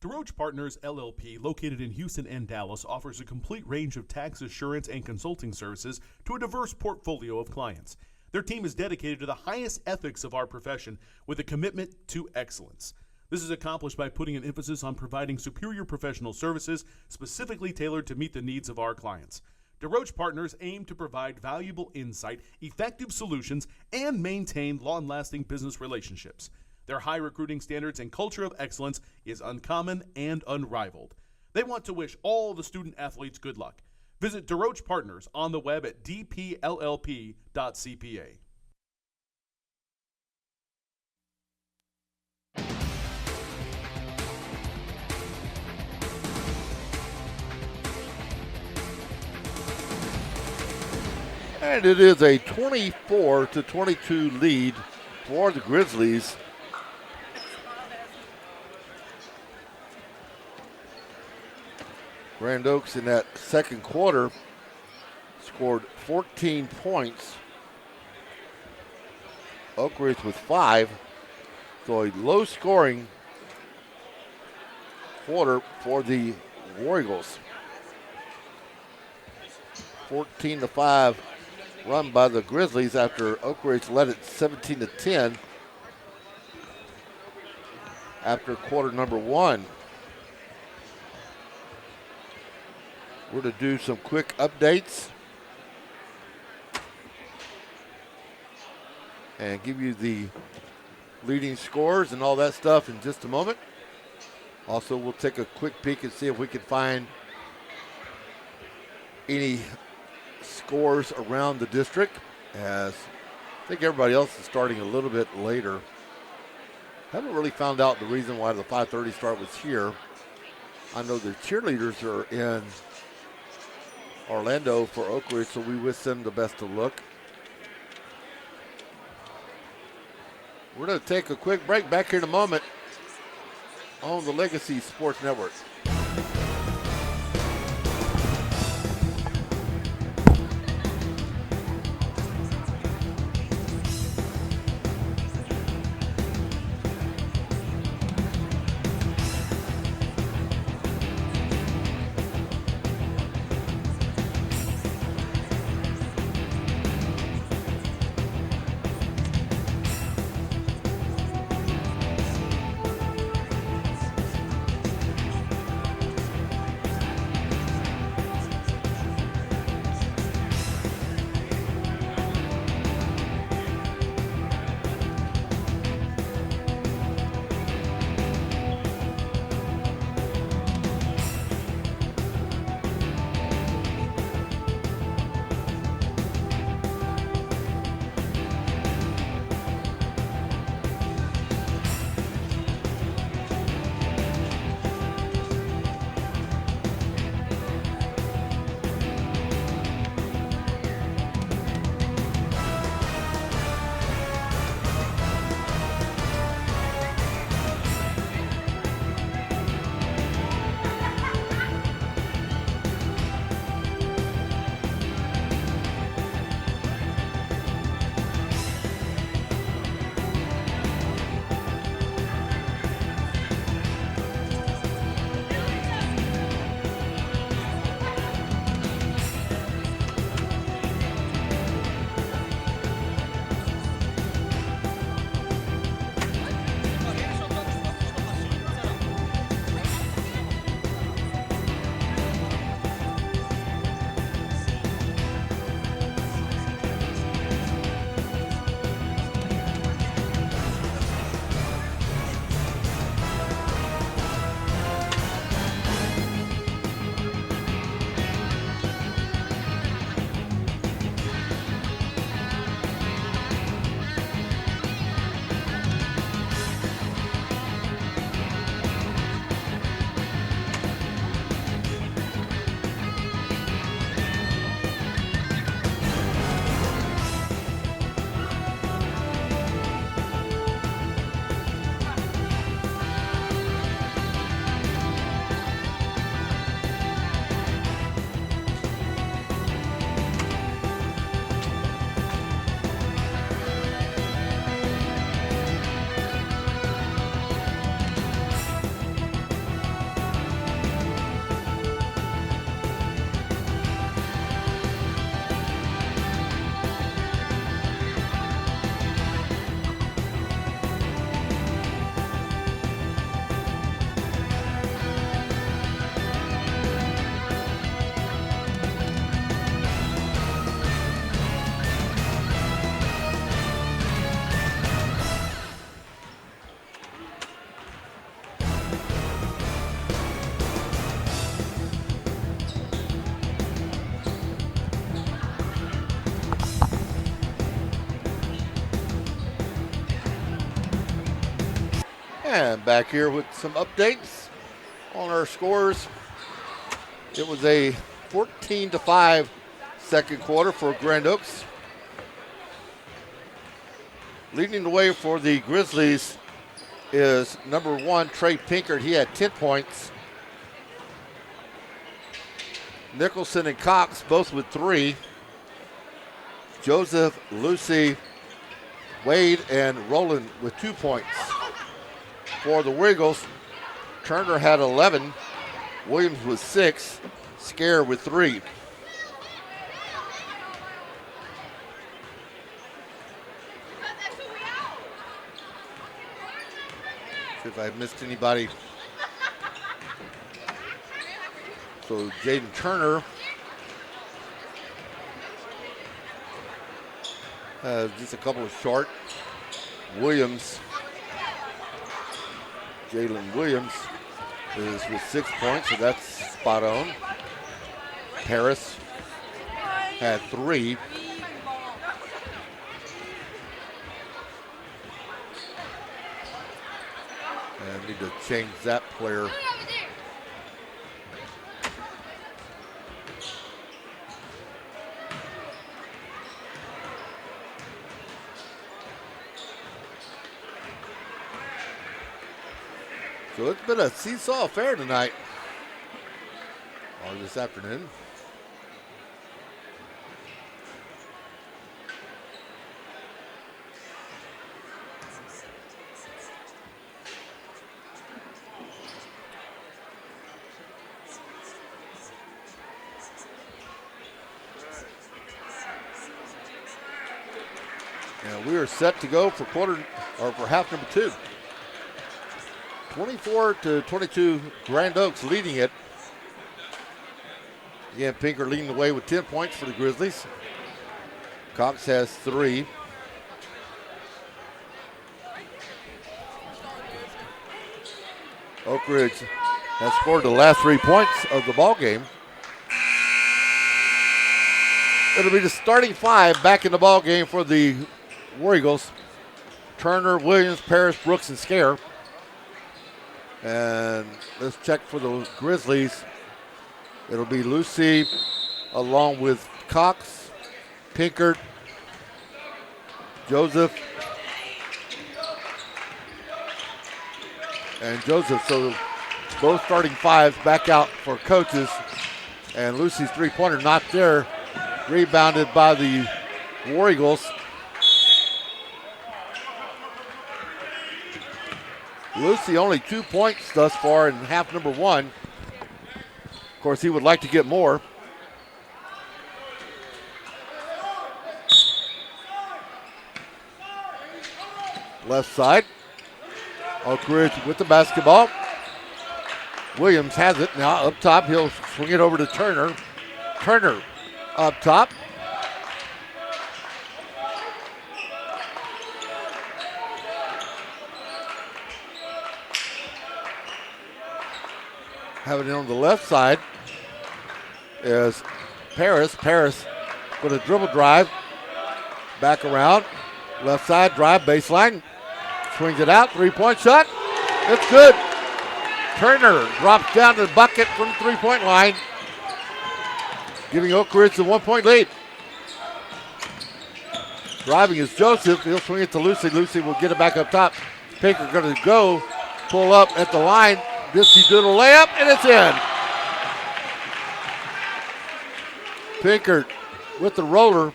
[SPEAKER 12] DeRoche Partners, LLP, located in Houston and Dallas, offers a complete range of tax assurance and consulting services to a diverse portfolio of clients. Their team is dedicated to the highest ethics of our profession with a commitment to excellence. This is accomplished by putting an emphasis on providing superior professional services specifically tailored to meet the needs of our clients. DeRoche Partners aim to provide valuable insight, effective solutions, and maintain long-lasting business relationships. Their high recruiting standards and culture of excellence is uncommon and unrivaled. They want to wish all the student athletes good luck. Visit DeRoche Partners on the web at dpllp.cpa.
[SPEAKER 2] And it is a 24-22 lead for the Grizzlies. Grand Oaks in that second quarter scored 14 points. Oak Ridge with 5. So a low-scoring quarter for the War Eagles. 14-5 run by the Grizzlies after Oak Ridge led it 17-10 after quarter number 1. We're going to do some quick updates and give you the leading scores and all that stuff in just a moment. Also, we'll take a quick peek and see if we can find any scores around the district, as I think everybody else is starting a little bit later. Haven't really found out the reason why the 5:30 start was here. I know the cheerleaders are in Orlando for Oak Ridge, so we wish them the best of luck. We're going to take a quick break. Back here in a moment on the Legacy Sports Network. And back here with some updates on our scores. It was a 14-5 second quarter for Grand Oaks. Leading the way for the Grizzlies is number 1, Trey Pinkert. He had 10 points. Nicholson and Cox both with 3. Joseph Lucy Wade and Roland with 2 points. For the Wiggles, Turner had 11, Williams with 6, Scare with 3. See if I missed anybody. So Jaden Turner just a couple of short. Williams, Jalen Williams is with 6 points, so that's spot on. Paris had 3. And I need to change that player. So it's been a seesaw affair tonight, or this afternoon. And we are set to go for for half number 2. 24-22, Grand Oaks leading it. Again, Pinker leading the way with 10 points for the Grizzlies. Cox has 3. Oak Ridge has scored the last 3 points of the ball game. It'll be the starting 5 back in the ball game for the War Eagles. Turner, Williams, Parrish, Brooks, and Scare. And let's check for the Grizzlies. It'll be Lucy along with Cox, Pinkert, Joseph, and Joseph. So both starting 5s back out for coaches. And Lucy's 3-pointer not there. Rebounded by the War Eagles. Lucy only 2 points thus far in half number 1. Of course, he would like to get more. Left side. Oak Ridge with the basketball. Williams has it now up top. He'll swing it over to Turner. Turner up top. Having it on the left side is Paris. Paris with a dribble drive. Back around. Left side drive, baseline. Swings it out. 3-point shot. It's good. Turner drops down to the bucket from the 3-point line, giving Oak Ridge the 1-point lead. Driving is Joseph. He'll swing it to Lucy. Lucy will get it back up top. Pinker going to go. Pull up at the line. Dipsy Doodle layup, and it's in. Pinkert with the roller.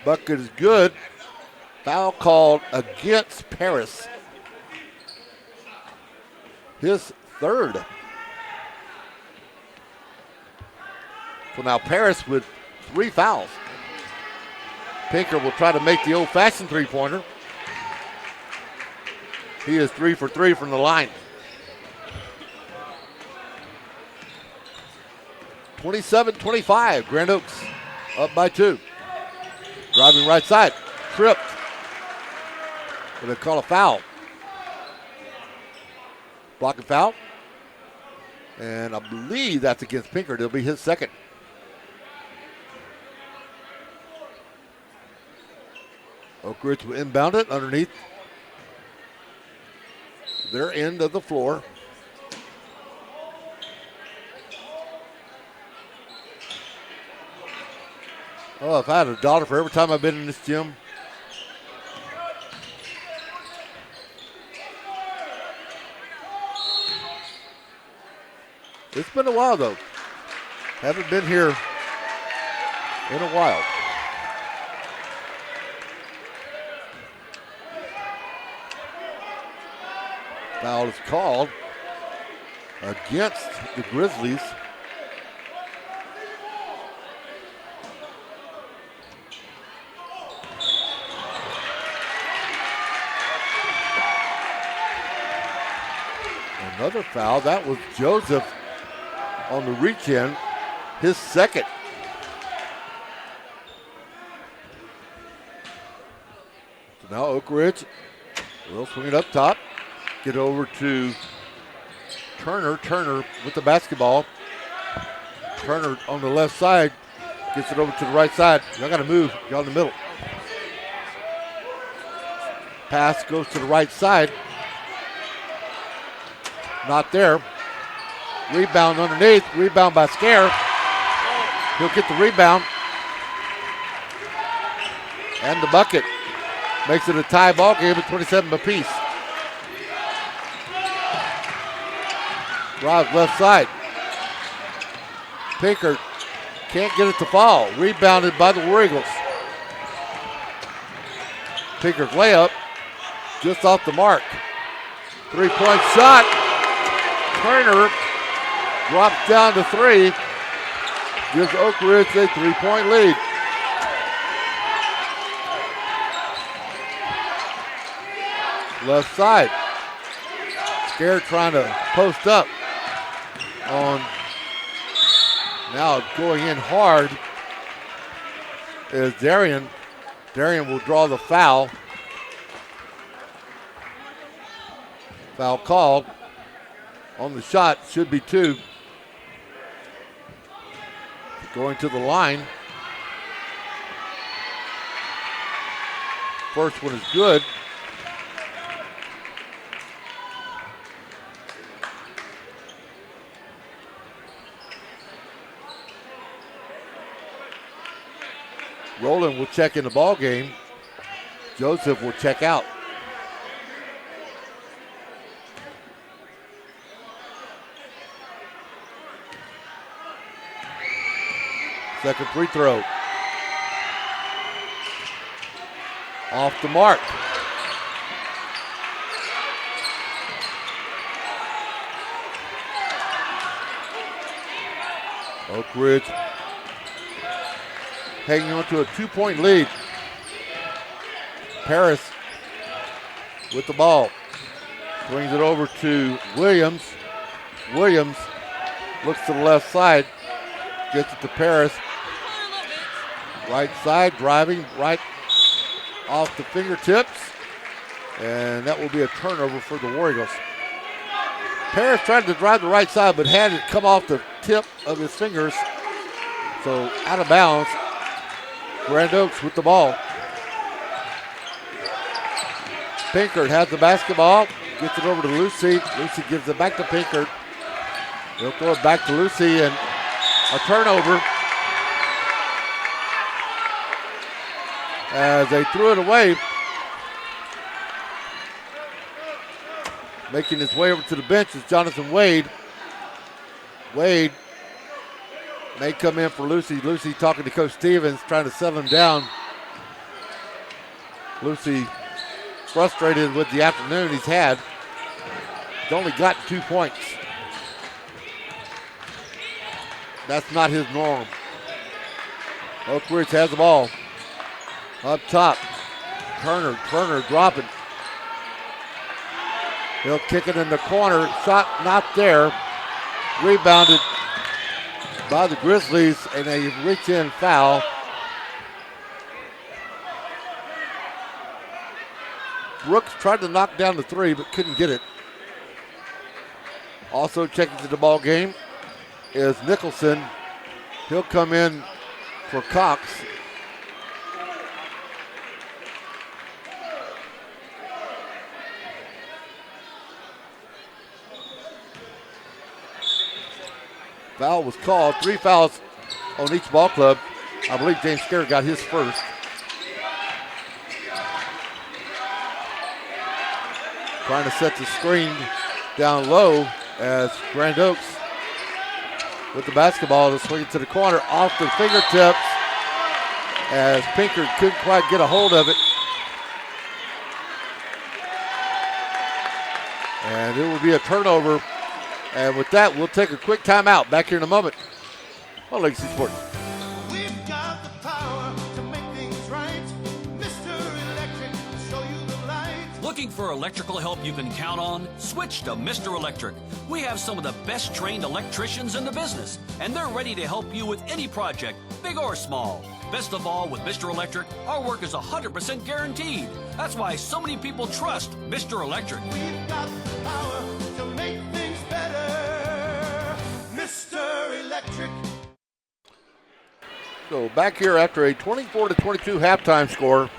[SPEAKER 2] Bucket is good. Foul called against Paris. His 3rd. So now Paris with 3 fouls. Pinker will try to make the old-fashioned 3-pointer. He is 3 for 3 from the line. 27-25, Grand Oaks up by 2. Driving right side, tripped. Going to call a foul. Blocking foul. And I believe that's against Pinker. It'll be his 2nd. Oak Ridge will inbound it underneath their end of the floor. Oh, if I had $1 for every time I've been in this gym. It's been a while, though. Haven't been here in a while. Foul is called against the Grizzlies. Another foul. That was Joseph on the reach in, his second. So now Oak Ridge will swing it up top. Get over to Turner. Turner with the basketball. Turner on the left side. Gets it over to the right side. Y'all got to move. Y'all in the middle. Pass goes to the right side. Not there. Rebound underneath. Rebound by Scare. He'll get the rebound. And the bucket. Makes it a tie ball game at 27 apiece. Drives left side. Pinkert can't get it to fall. Rebounded by the War Eagles. Pinkert's layup just off the mark. 3-point shot. Turner drops down to 3. Gives Oak Ridge a 3-point lead. Left side. Scare trying to post up on, now going in hard is Darian. Darian will draw the foul. Foul called on the shot, should be 2. Going to the line. First one is good. Rowland will check in the ball game. Joseph will check out. Second free throw. Off the mark. Oak Ridge hanging on to a 2-point lead. Paris with the ball. Brings it over to Williams. Williams looks to the left side. Gets it to Paris. Right side, driving right off the fingertips. And that will be a turnover for the War Eagles. Paris tried to drive the right side, but had it come off the tip of his fingers. So out of bounds. Grand Oaks with the ball. Pinkert has the basketball. Gets it over to Lucy. Lucy gives it back to Pinkert. They'll throw it back to Lucy, and a turnover as they threw it away. Making his way over to the bench is Jonathan Wade. Wade may come in for Lucy. Lucy talking to Coach Stevens, trying to settle him down. Lucy frustrated with the afternoon he's had. He's only got 2 points. That's not his norm. Oak Ridge has the ball. Up top. Turner dropping. He'll kick it in the corner. Shot not there. Rebounded by the Grizzlies, and a reach-in foul. Brooks tried to knock down the 3, but couldn't get it. Also checking to the ball game is Nicholson. He'll come in for Cox. Foul was called. 3 fouls on each ball club. I believe James Scare got his first. Trying to set the screen down low as Grand Oaks with the basketball to swing it to the corner off the fingertips as Pinkert couldn't quite get a hold of it. And it will be a turnover. And with that, we'll take a quick timeout. Back here in a moment on Legacy Sports.
[SPEAKER 7] We've got the power to make things right. Mr. Electric will show you the light.
[SPEAKER 6] Looking for electrical help you can count on? Switch to Mr. Electric. We have some of the best trained electricians in the business, and they're ready to help you with any project, big or small. Best of all, with Mr. Electric, our work is 100% guaranteed. That's why so many people trust Mr. Electric.
[SPEAKER 7] We've got the power to make things better. Mr. Electric.
[SPEAKER 2] So back here after a 24-22 halftime score,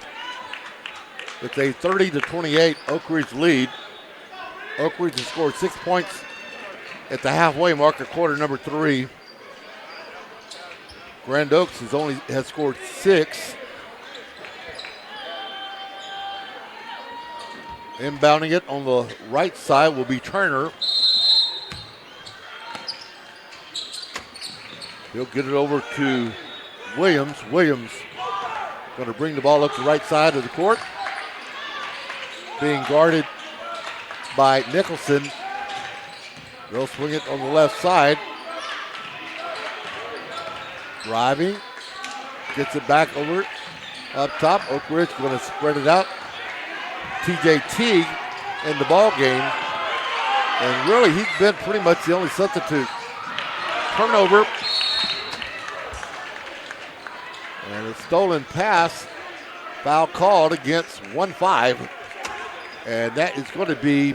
[SPEAKER 2] it's a 30-28 Oak Ridge lead. Oak Ridge has scored 6 points at the halfway mark of quarter number 3. Grand Oaks has scored 6. Inbounding it on the right side will be Turner. He'll get it over to Williams. Williams going to bring the ball up the right side of the court. Being guarded by Nicholson. They'll swing it on the left side. Driving. Gets it back over up top. Oak Ridge going to spread it out. TJ Teague in the ball game. And really, he's been pretty much the only substitute. Turnover. And a stolen pass. Foul called against 1-5. And that is going to be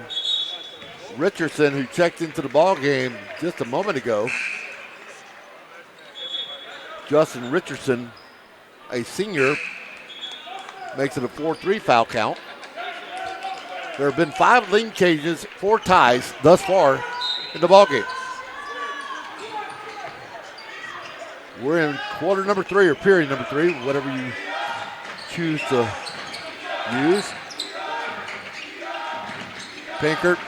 [SPEAKER 2] Richardson, who checked into the ball game just a moment ago. Justin Richardson, a senior, makes it a 4-3 foul count. There have been 5 lean changes, 4 ties thus far in the ball game. We're in quarter number 3 or period number 3, whatever you choose to use. Pinkert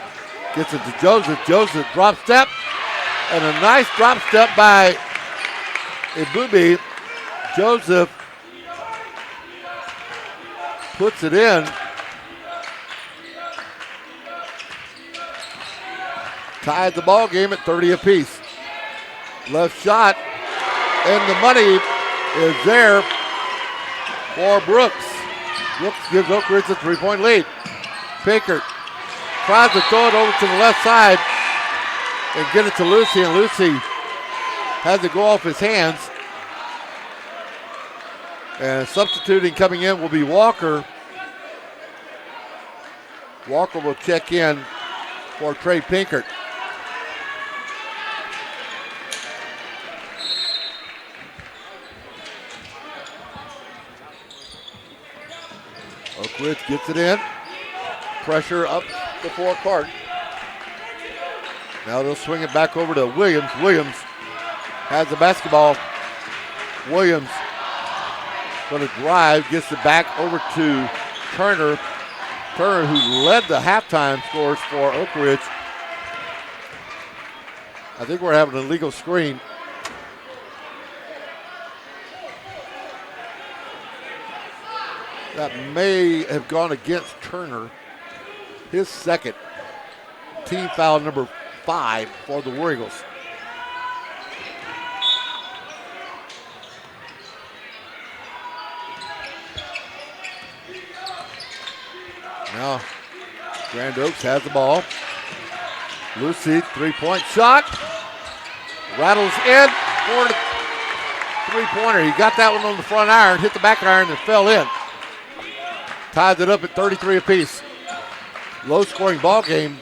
[SPEAKER 2] gets it to Joseph. Joseph drop step, and a nice drop step by Ibubi. Joseph puts it in. Tied the ball game at 30 apiece. Left shot, and the money is there for Brooks. Brooks gives Oak Ridge a 3-point lead. Pinkert tries to throw it over to the left side and get it to Lucy, and Lucy has it go off his hands. And substituting coming in will be Walker. Walker will check in for Trey Pinkert. Oak Ridge gets it in. Pressure up the forecourt. Now they'll swing it back over to Williams. Williams has the basketball. Williams going to drive, gets it back over to Turner. Turner, who led the halftime scores for Oak Ridge. I think we're having an illegal screen. That may have gone against Turner. His second, team foul number 5 for the War Eagles. Now, Grand Oaks has the ball. Lucy, 3-point shot. Rattles in for the 3-pointer. He got that one on the front iron, hit the back iron, and fell in. Ties it up at 33 apiece. Low-scoring ball game.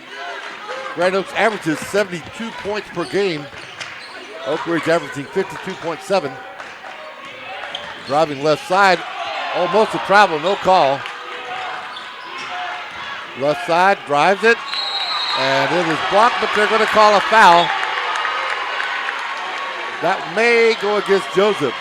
[SPEAKER 2] Grand Oaks averages 72 points per game. Oak Ridge averaging 52.7. Driving left side, almost a travel, no call. Left side, drives it, and it is blocked, but they're going to call a foul. That may go against Joseph.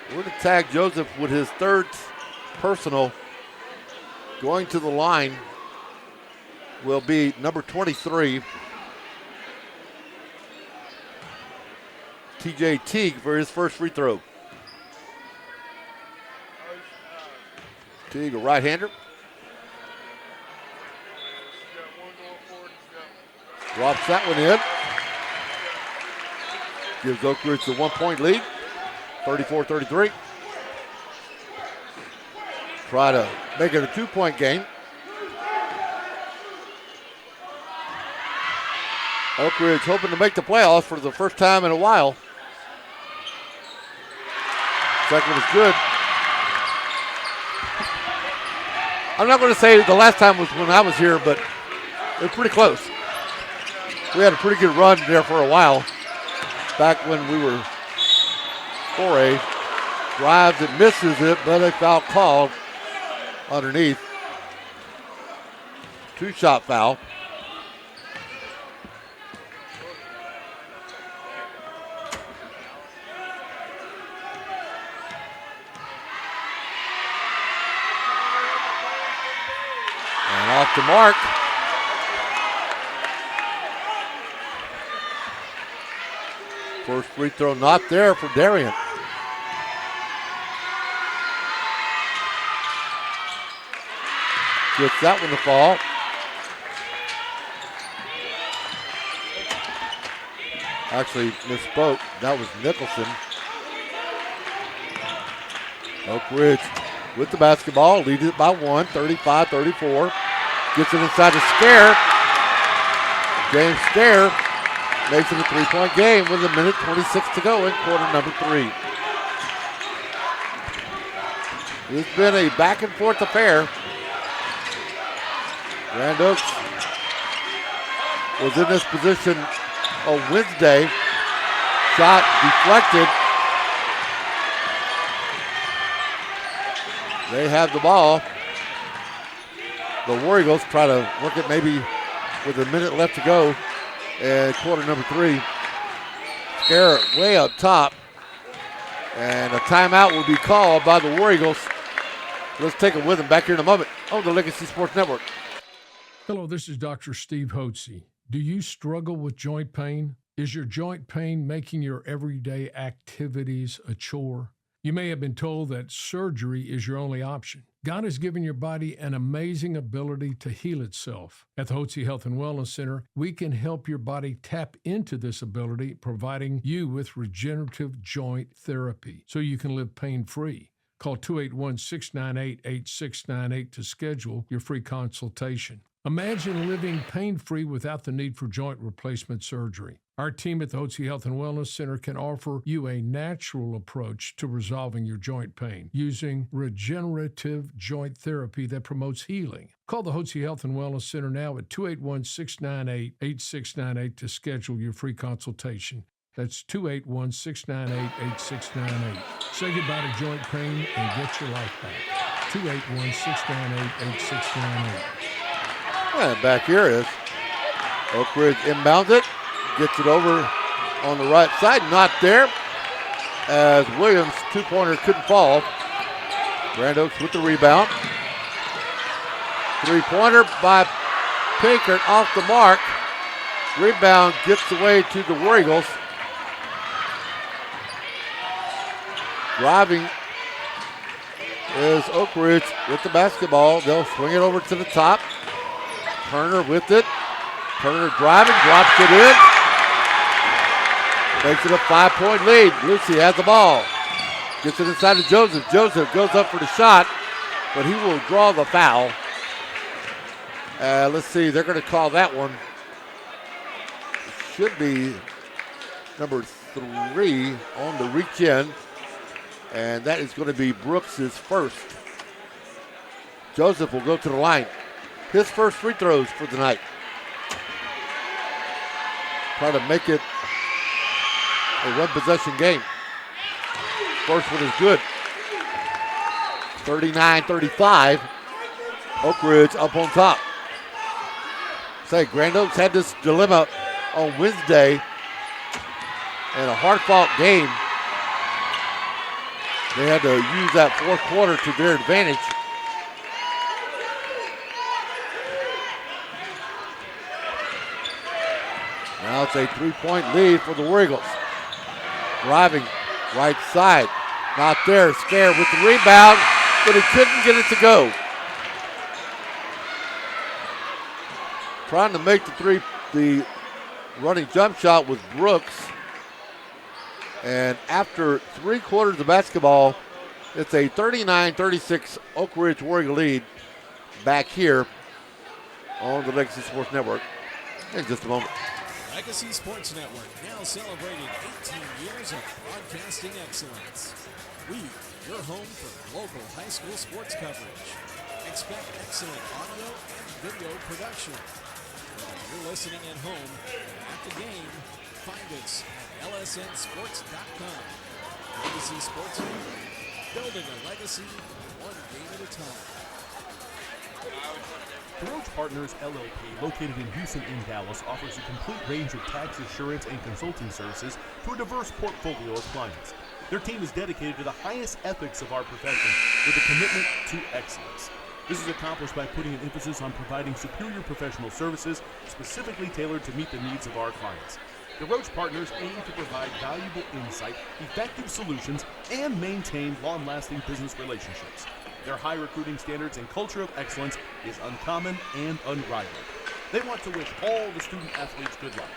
[SPEAKER 2] We're going to tag Joseph with his 3rd personal. Going to the line will be number 23. T.J. Teague for his first free throw. Teague, a right-hander. Drops that one in. Gives Oak Ridge the 1-point lead, 34-33. Try to make it a 2-point game. Oak Ridge hoping to make the playoffs for the first time in a while. Second is good. I'm not going to say the last time was when I was here, but it was pretty close. We had a pretty good run there for a while, back when we were 4A. Drives and misses it, but a foul called underneath. 2-shot foul. And off the mark. First free throw not there for Darien. Gets that one to fall. Actually misspoke. That was Nicholson. Oak Ridge with the basketball, leads it by 1, 35-34. Gets it inside the Scare. James Scare makes it a 3-point game with 1:26 to go in quarter number 3. It's been a back and forth affair. Grand Oaks was in this position on Wednesday. Shot deflected. They have the ball. The War Eagles try to work it maybe with a minute left to go. And quarter number 3. Scare way up top. And a timeout will be called by the War Eagles. Let's take it with them back here in a moment on the Legacy Sports Network.
[SPEAKER 11] Hello, this is Dr. Steve Hotze. Do you struggle with joint pain? Is your joint pain making your everyday activities a chore? You may have been told that surgery is your only option. God has given your body an amazing ability to heal itself. At the Hotze Health and Wellness Center, we can help your body tap into this ability, providing you with regenerative joint therapy so you can live pain-free. Call 281-698-8698 to schedule your free consultation. Imagine living pain-free without the need for joint replacement surgery. Our team at the Hotze Health and Wellness Center can offer you a natural approach to resolving your joint pain using regenerative joint therapy that promotes healing. Call the Hotze Health and Wellness Center now at 281-698-8698 to schedule your free consultation. That's 281-698-8698. Say goodbye to joint pain and get your life back. 281-698-8698.
[SPEAKER 2] And back here is Oak Ridge inbounds it. Gets it over on the right side. Not there. As Williams' 2-pointer couldn't fall. Grand Oaks with the rebound. 3-pointer by Pinkert off the mark. Rebound gets away to the War Eagles. Driving is Oak Ridge with the basketball. They'll swing it over to the top. Turner with it. Turner driving, drops it in. Makes it a 5-point lead. Lucy has the ball. Gets it inside to Joseph. Joseph goes up for the shot, but he will draw the foul. Let's see, they're going to call that one. Should be number 3 on the reach in, and that is going to be Brooks' first. Joseph will go to the line. His first free throws for the night. Try to make it a one-possession game. First one is good. 39-35. Oak Ridge up on top. Say, Grand Oaks had this dilemma on Wednesday in a hard-fought game. They had to use that fourth quarter to their advantage. Now it's a 3-point lead for the War Eagles. Driving right side. Not there. Scared with the rebound, but he couldn't get it to go. Trying to make the running jump shot was Brooks. And after 3 quarters of basketball, it's a 39-36 Oak Ridge Warrior lead back here on the Legacy Sports Network in just a moment.
[SPEAKER 13] Legacy Sports Network, now celebrating 18 years of broadcasting excellence. We, your home for local high school sports coverage. Expect excellent audio and video production. Whether you're listening at home or at the game, find us at lsnsports.com. Legacy Sports Network, building a legacy one game at a time.
[SPEAKER 12] DeRoche Partners LLP, located in Houston and Dallas, offers a complete range of tax assurance and consulting services to a diverse portfolio of clients. Their team is dedicated to the highest ethics of our profession with a commitment to excellence. This is accomplished by putting an emphasis on providing superior professional services specifically tailored to meet the needs of our clients. DeRoche Partners aim to provide valuable insight, effective solutions, and maintain long-lasting business relationships. Their high recruiting standards and culture of excellence is uncommon and unrivaled. They want to wish all the student athletes good luck.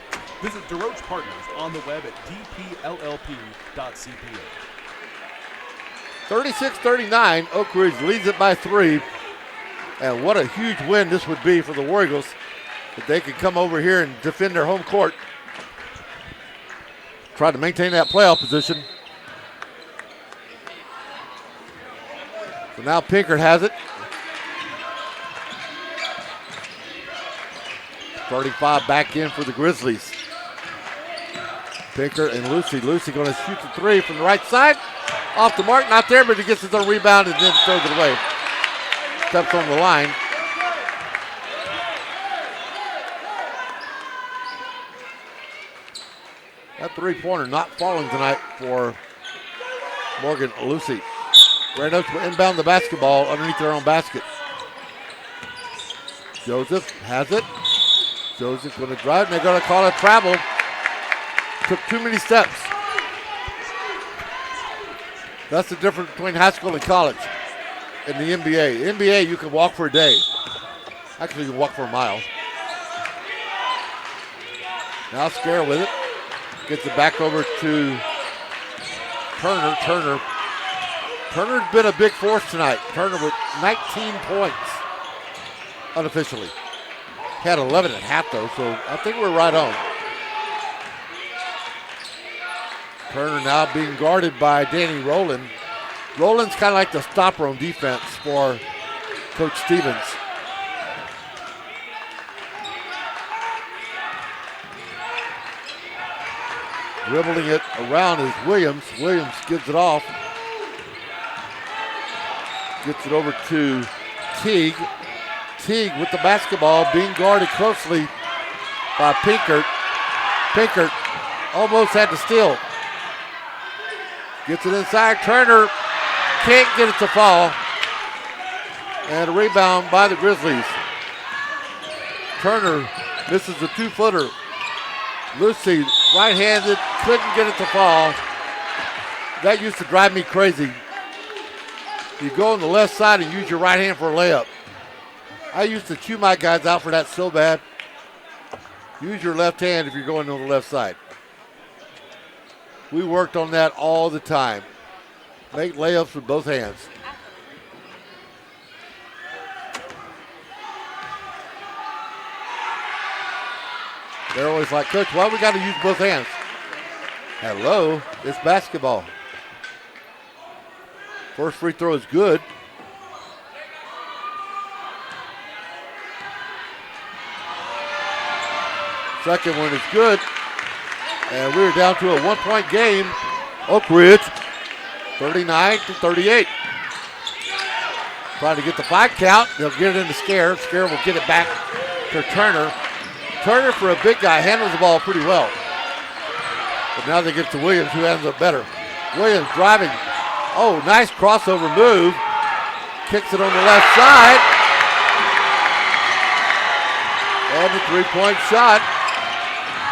[SPEAKER 12] Visit DeRoche Partners on the web at dpllp.cpa.
[SPEAKER 2] 36-39, Oak Ridge leads it by 3. And what a huge win this would be for the War Eagles if they could come over here and defend their home court. Try to maintain that playoff position. So now Pinkert has it. 35 back in for the Grizzlies. Pinkert and Lucy. Lucy going to shoot the 3 from the right side. Off the mark, not there, but he gets his own rebound and then throws it away. Steps on the line. That 3-pointer not falling tonight for Morgan Lucy. Grand Oaks will inbound the basketball underneath their own basket. Joseph has it. Joseph's going to drive, and they're going to call it travel. Took too many steps. That's the difference between high school and college in the NBA. NBA, you can walk for a day. Actually, you can walk for a mile. Now Scare with it. Gets it back over to Turner. Turner's been a big force tonight. Turner with 19 points unofficially. Had 11 at half though, so I think we're right on. Turner now being guarded by Danny Rowland. Rowland's kind of like the stopper on defense for Coach Stevens. Dribbling it around is Williams. Williams gives it off. Gets it over to Teague. Teague with the basketball being guarded closely by Pinkert. Pinkert almost had to steal. Gets it inside. Turner can't get it to fall. And a rebound by the Grizzlies. Turner misses the 2-footer. Lucy, right-handed, couldn't get it to fall. That used to drive me crazy. You go on the left side and use your right hand for a layup. I used to chew my guys out for that so bad. Use your left hand if you're going on the left side. We worked on that all the time. Make layups with both hands. They're always like, Coach, why we got to use both hands? Hello, it's basketball. First free throw is good. Second one is good. And we're down to a 1-point game. Oak Ridge, 39-38. Trying to get the 5 count. They'll get it into Scare. Scare will get it back to Turner. Turner, for a big guy, handles the ball pretty well. But now they get to Williams, who handles it better. Williams driving. Oh, nice crossover move. Kicks it on the left side. And the 3-point shot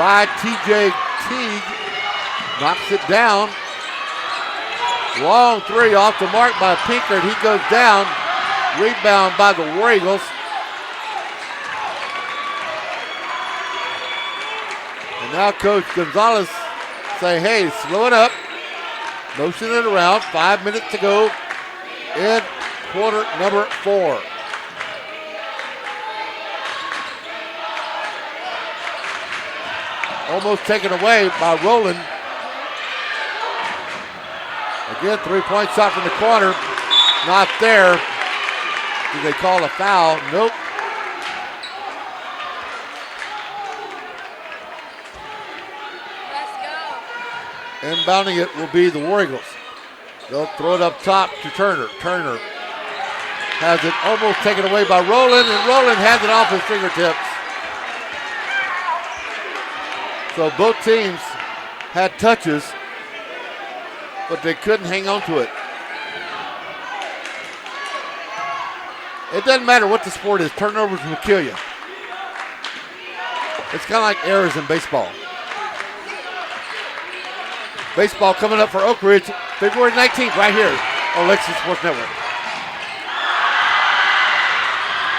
[SPEAKER 2] by TJ Teague. knocks it down. Long three off the mark by Pinkert. He goes down. Rebound by the War Eagles. And now Coach Gonzalez say, hey, slow it up. Motion it around. 5 minutes to go in quarter number 4. Almost taken away by Rowland. Again, 3-point shot from the corner. Not there. Did they call a foul? Nope. Inbounding it will be the War Eagles. They'll throw it up top to Turner. Turner has it almost taken away by Rowland, and Rowland has it off his fingertips. So both teams had touches, but they couldn't hang on to it. It doesn't matter what the sport is, turnovers will kill you. It's kind of like errors in baseball. Baseball coming up for Oak Ridge, February 19th, right here on Lexington Sports Network.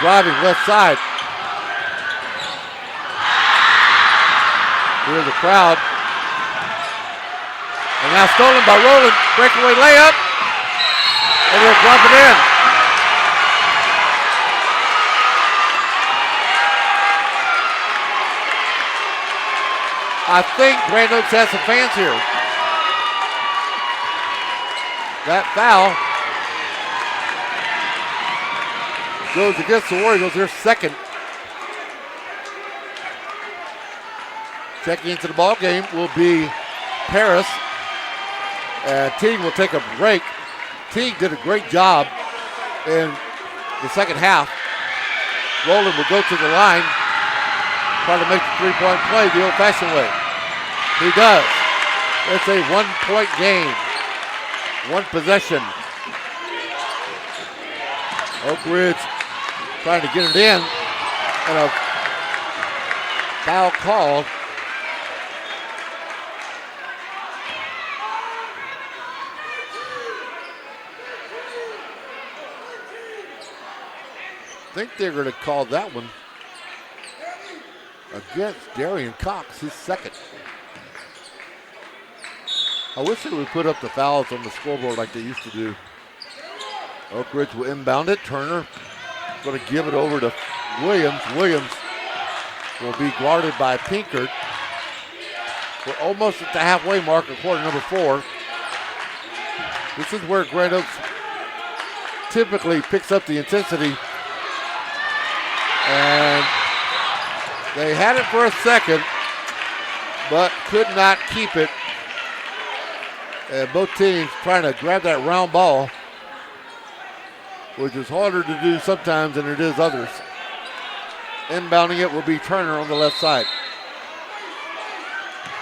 [SPEAKER 2] Driving left side. Here's the crowd. And now stolen by Rowland. Breakaway layup. And they'll drop it in. I think Grand Oaks has some fans here. That foul goes against the War Eagles. Their second. Checking into the ball game will be Paris. Teague will take a break. Teague did a great job in the second half. Rowland will go to the line, try to make the three-point play the old-fashioned way. He does. It's a one-point game. One possession. Oak Ridge trying to get it in, and a foul called. I think they're going to call that one against Darian Cox, his second. I wish they would put up the fouls on the scoreboard like they used to do. Oak Ridge will inbound it. Turner going to give it over to Williams. Williams will be guarded by Pinkert. We're almost at the halfway mark of quarter number 4. This is where Grand Oaks typically picks up the intensity. And they had it for a second, but could not keep it. And both teams trying to grab that round ball, which is harder to do sometimes than it is others. Inbounding it will be Turner on the left side.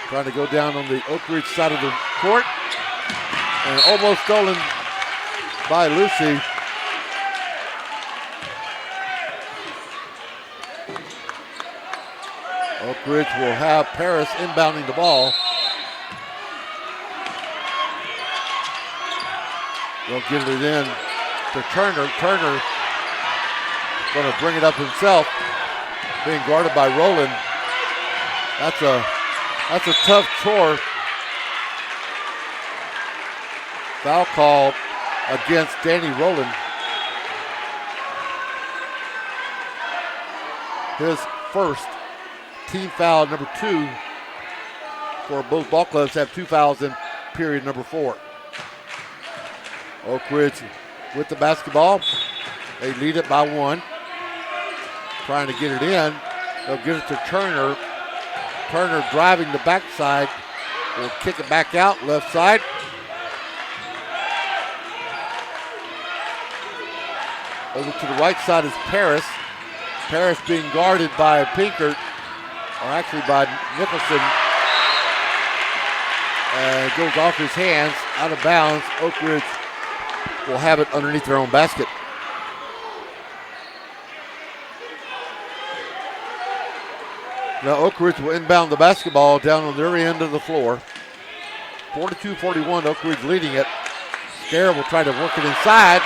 [SPEAKER 2] Trying to go down on the Oak Ridge side of the court. And almost stolen by Lucy. Oak Ridge will have Paris inbounding the ball. They'll get it in to Turner. Turner going to bring it up himself, being guarded by Rowland. That's a tough chore. Foul call against Danny Rowland. His first team foul, number 2, for both ball clubs have 2 fouls in period number 4. Oak Ridge with the basketball. They lead it by 1. Trying to get it in. They'll get it to Turner. Turner driving the backside. Will kick it back out, left side. Over to the right side is Paris. Paris being guarded by Pinkert, or actually by Nicholson. And it goes off his hands, out of bounds. Oak Ridge will have it underneath their own basket. Now Oak Ridge will inbound the basketball down on their end of the floor. 42-41, Oak Ridge leading it. Scare will try to work it inside.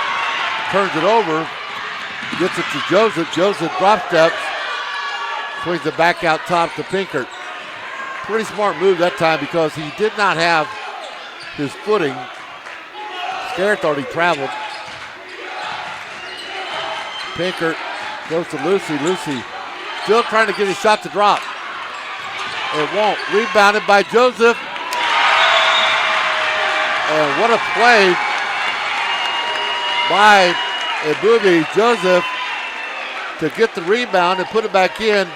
[SPEAKER 2] Turns it over. Gets it to Joseph. Joseph drop steps. Swings it back out top to Pinkert. Pretty smart move that time because he did not have his footing. Scare thought he traveled. Pinkert goes to Lucy. Lucy still trying to get his shot to drop. It won't. Rebounded by Joseph. And what a play by Ebubi Joseph to get the rebound and put it back in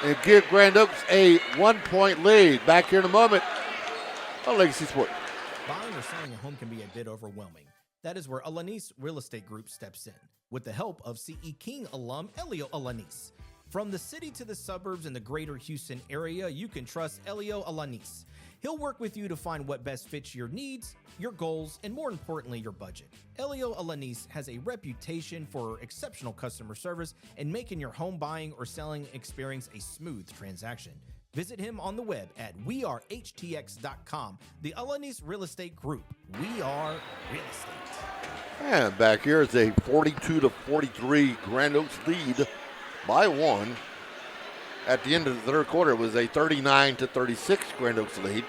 [SPEAKER 2] and give Grand Oaks a 1-point lead. Back here in a moment on Legacy Sports.
[SPEAKER 8] Buying or selling a home can be a bit overwhelming. That is where Alanis Real Estate Group steps in, with the help of CE King alum Elio Alanis. From the city to the suburbs and the greater Houston area, you can trust Elio Alanis. He'll work with you to find what best fits your needs, your goals, and more importantly, your budget. Elio Alanis has a reputation for exceptional customer service and making your home buying or selling experience a smooth transaction. Visit him on the web at wearehtx.com. The Alanis Real Estate Group. We are real estate.
[SPEAKER 2] And back here is a 42-43 Grand Oaks lead by one. At the end of the third quarter, it was a 39-36 Grand Oaks lead.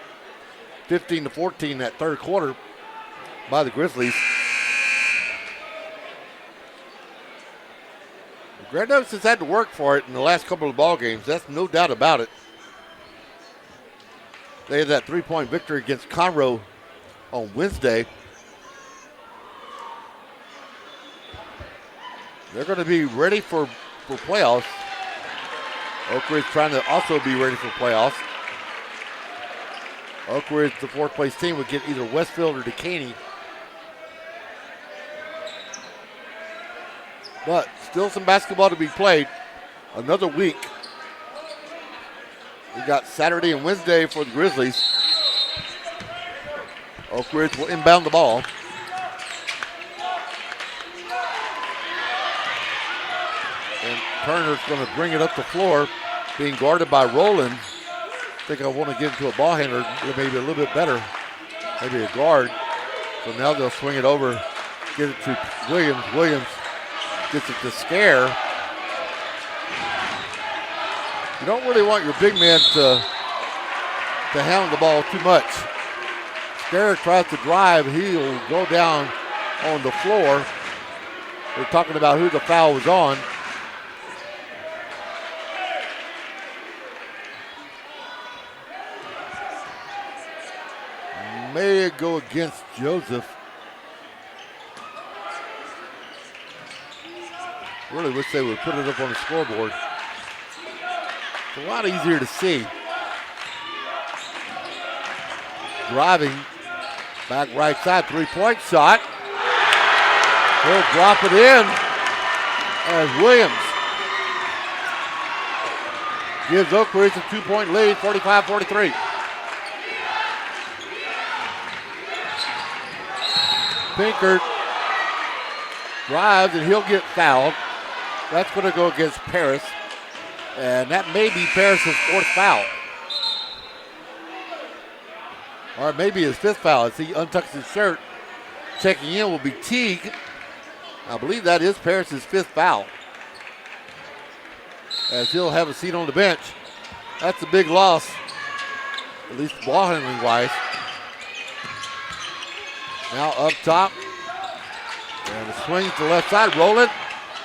[SPEAKER 2] 15-14 that third quarter by the Grizzlies. Grand Oaks has had to work for it in the last couple of ball games. That's no doubt about it. They had that three-point victory against Conroe on Wednesday. They're going to be ready for playoffs. Oak Ridge trying to also be ready for playoffs. Oak Ridge, the fourth place team, would get either Westfield or Decaney. But still some basketball to be played. Another week. We got Saturday and Wednesday for the Grizzlies. Oak Ridge will inbound the ball. And Turner's going to bring it up the floor, being guarded by Rowland. I think I want to get into a ball handler, maybe a little bit better, maybe a guard. So now they'll swing it over, get it to Williams. Williams gets it to Scare. You don't really want your big man to handle the ball too much. Scare tries to drive. He'll go down on the floor. They're talking about who the foul was on. May it go against Joseph. Really wish they would put it up on the scoreboard. It's a lot easier to see. Driving, back right side, three-point shot. He'll drop it in as Williams gives Oak Ridge a 2-point lead, 45-43. Pinkert drives and he'll get fouled. That's going to go against Paris. And that may be Paris' fourth foul. Or maybe his fifth foul as he untucks his shirt. Checking in will be Teague. I believe that is Paris' fifth foul. As he'll have a seat on the bench. That's a big loss, at least ball handling wise. Now up top. And the swing to the left side. Rowland.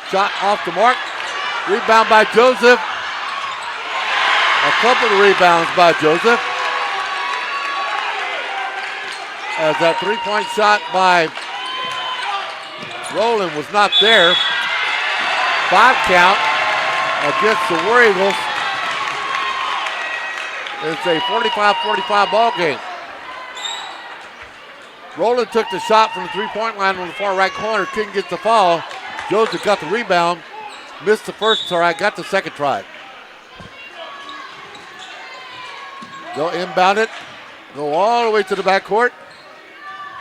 [SPEAKER 2] Shot off the mark. Rebound by Joseph. A couple of rebounds by Joseph. As that three-point shot by Rowland was not there. 5 count against the War Eagles. It's a 45-45 ball game. Rowland took the shot from the three-point line on the far right corner. Couldn't get the foul. Joseph got the rebound. Missed the first try. Got the second try. They'll inbound it. Go all the way to the backcourt,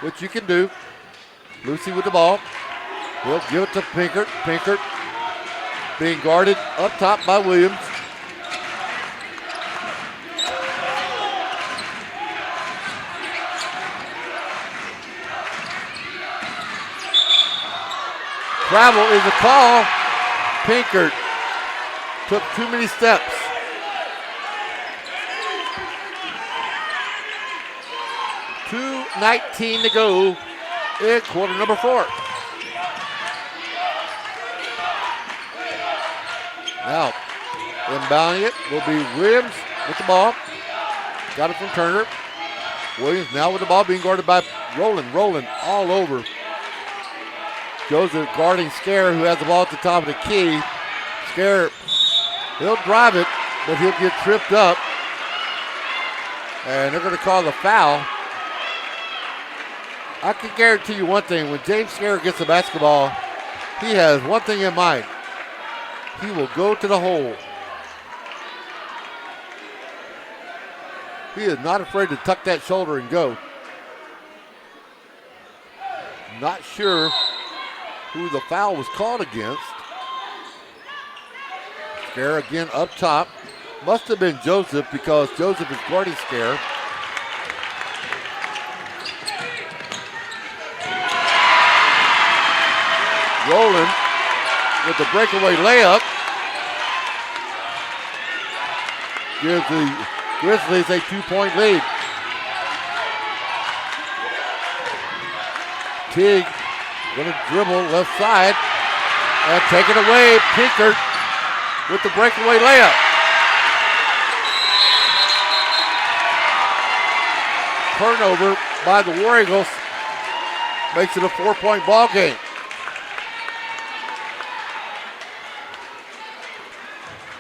[SPEAKER 2] which you can do. Lucy with the ball. He'll give it to Pinkert. Pinkert being guarded up top by Williams. travel is a call. Pinkert took too many steps. .2:19 to go in quarter number 4. Now, inbounding it will be Williams with the ball. Got it from Turner. Williams now with the ball being guarded by Rowland. Rowland all over. Joseph guarding Scare, who has the ball at the top of the key. Scare, he'll drive it, but he'll get tripped up. And they're going to call the foul. I can guarantee you one thing. When James Scare gets the basketball, he has one thing in mind. He will go to the hole. He is not afraid to tuck that shoulder and go. Not sure who the foul was called against. Scare again up top. Must have been Joseph because Joseph is guarding Scare. Rowland with the breakaway layup gives the Grizzlies a 2-point lead. Teague going to dribble left side and take it away. Pinkert with the breakaway layup. Turnover by the War Eagles makes it a 4-point ball game.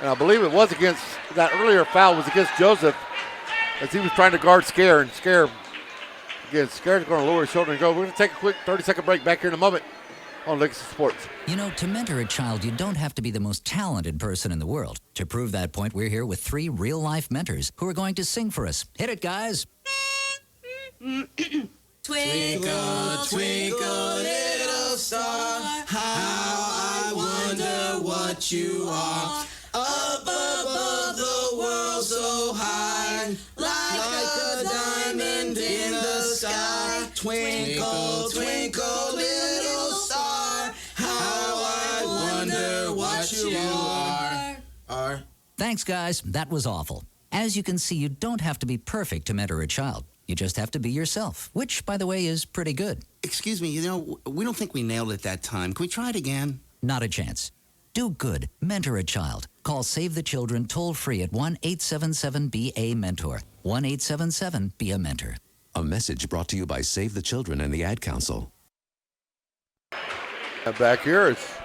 [SPEAKER 2] And I believe it was against, that earlier foul was against Joseph as he was trying to guard Scare. And Scare, again, Scare's going to lower his shoulder and go. We're going to take a quick 30-second break back here in a moment on Legacy Sports.
[SPEAKER 3] You know, to mentor a child, you don't have to be the most talented person in the world. To prove that point, we're here with 3 real-life mentors who are going to sing for us. Hit it, guys.
[SPEAKER 14] Twinkle, twinkle, little star, how I wonder what you are. Up above the world so high, like a diamond in the sky. Twinkle, twinkle, little star, how I wonder what you are.
[SPEAKER 3] Thanks, guys. That was awful. As you can see, you don't have to be perfect to mentor a child. You just have to be yourself, which, by the way, is pretty good.
[SPEAKER 4] Excuse me, we don't think we nailed it that time. Can we try it again?
[SPEAKER 3] Not a chance. Do good. Mentor a child. Call Save the Children toll-free at 1-877-BA-MENTOR. 1-877-BE-A-MENTOR.
[SPEAKER 5] A message brought to you by Save the Children and the Ad Council.
[SPEAKER 2] And back here, it's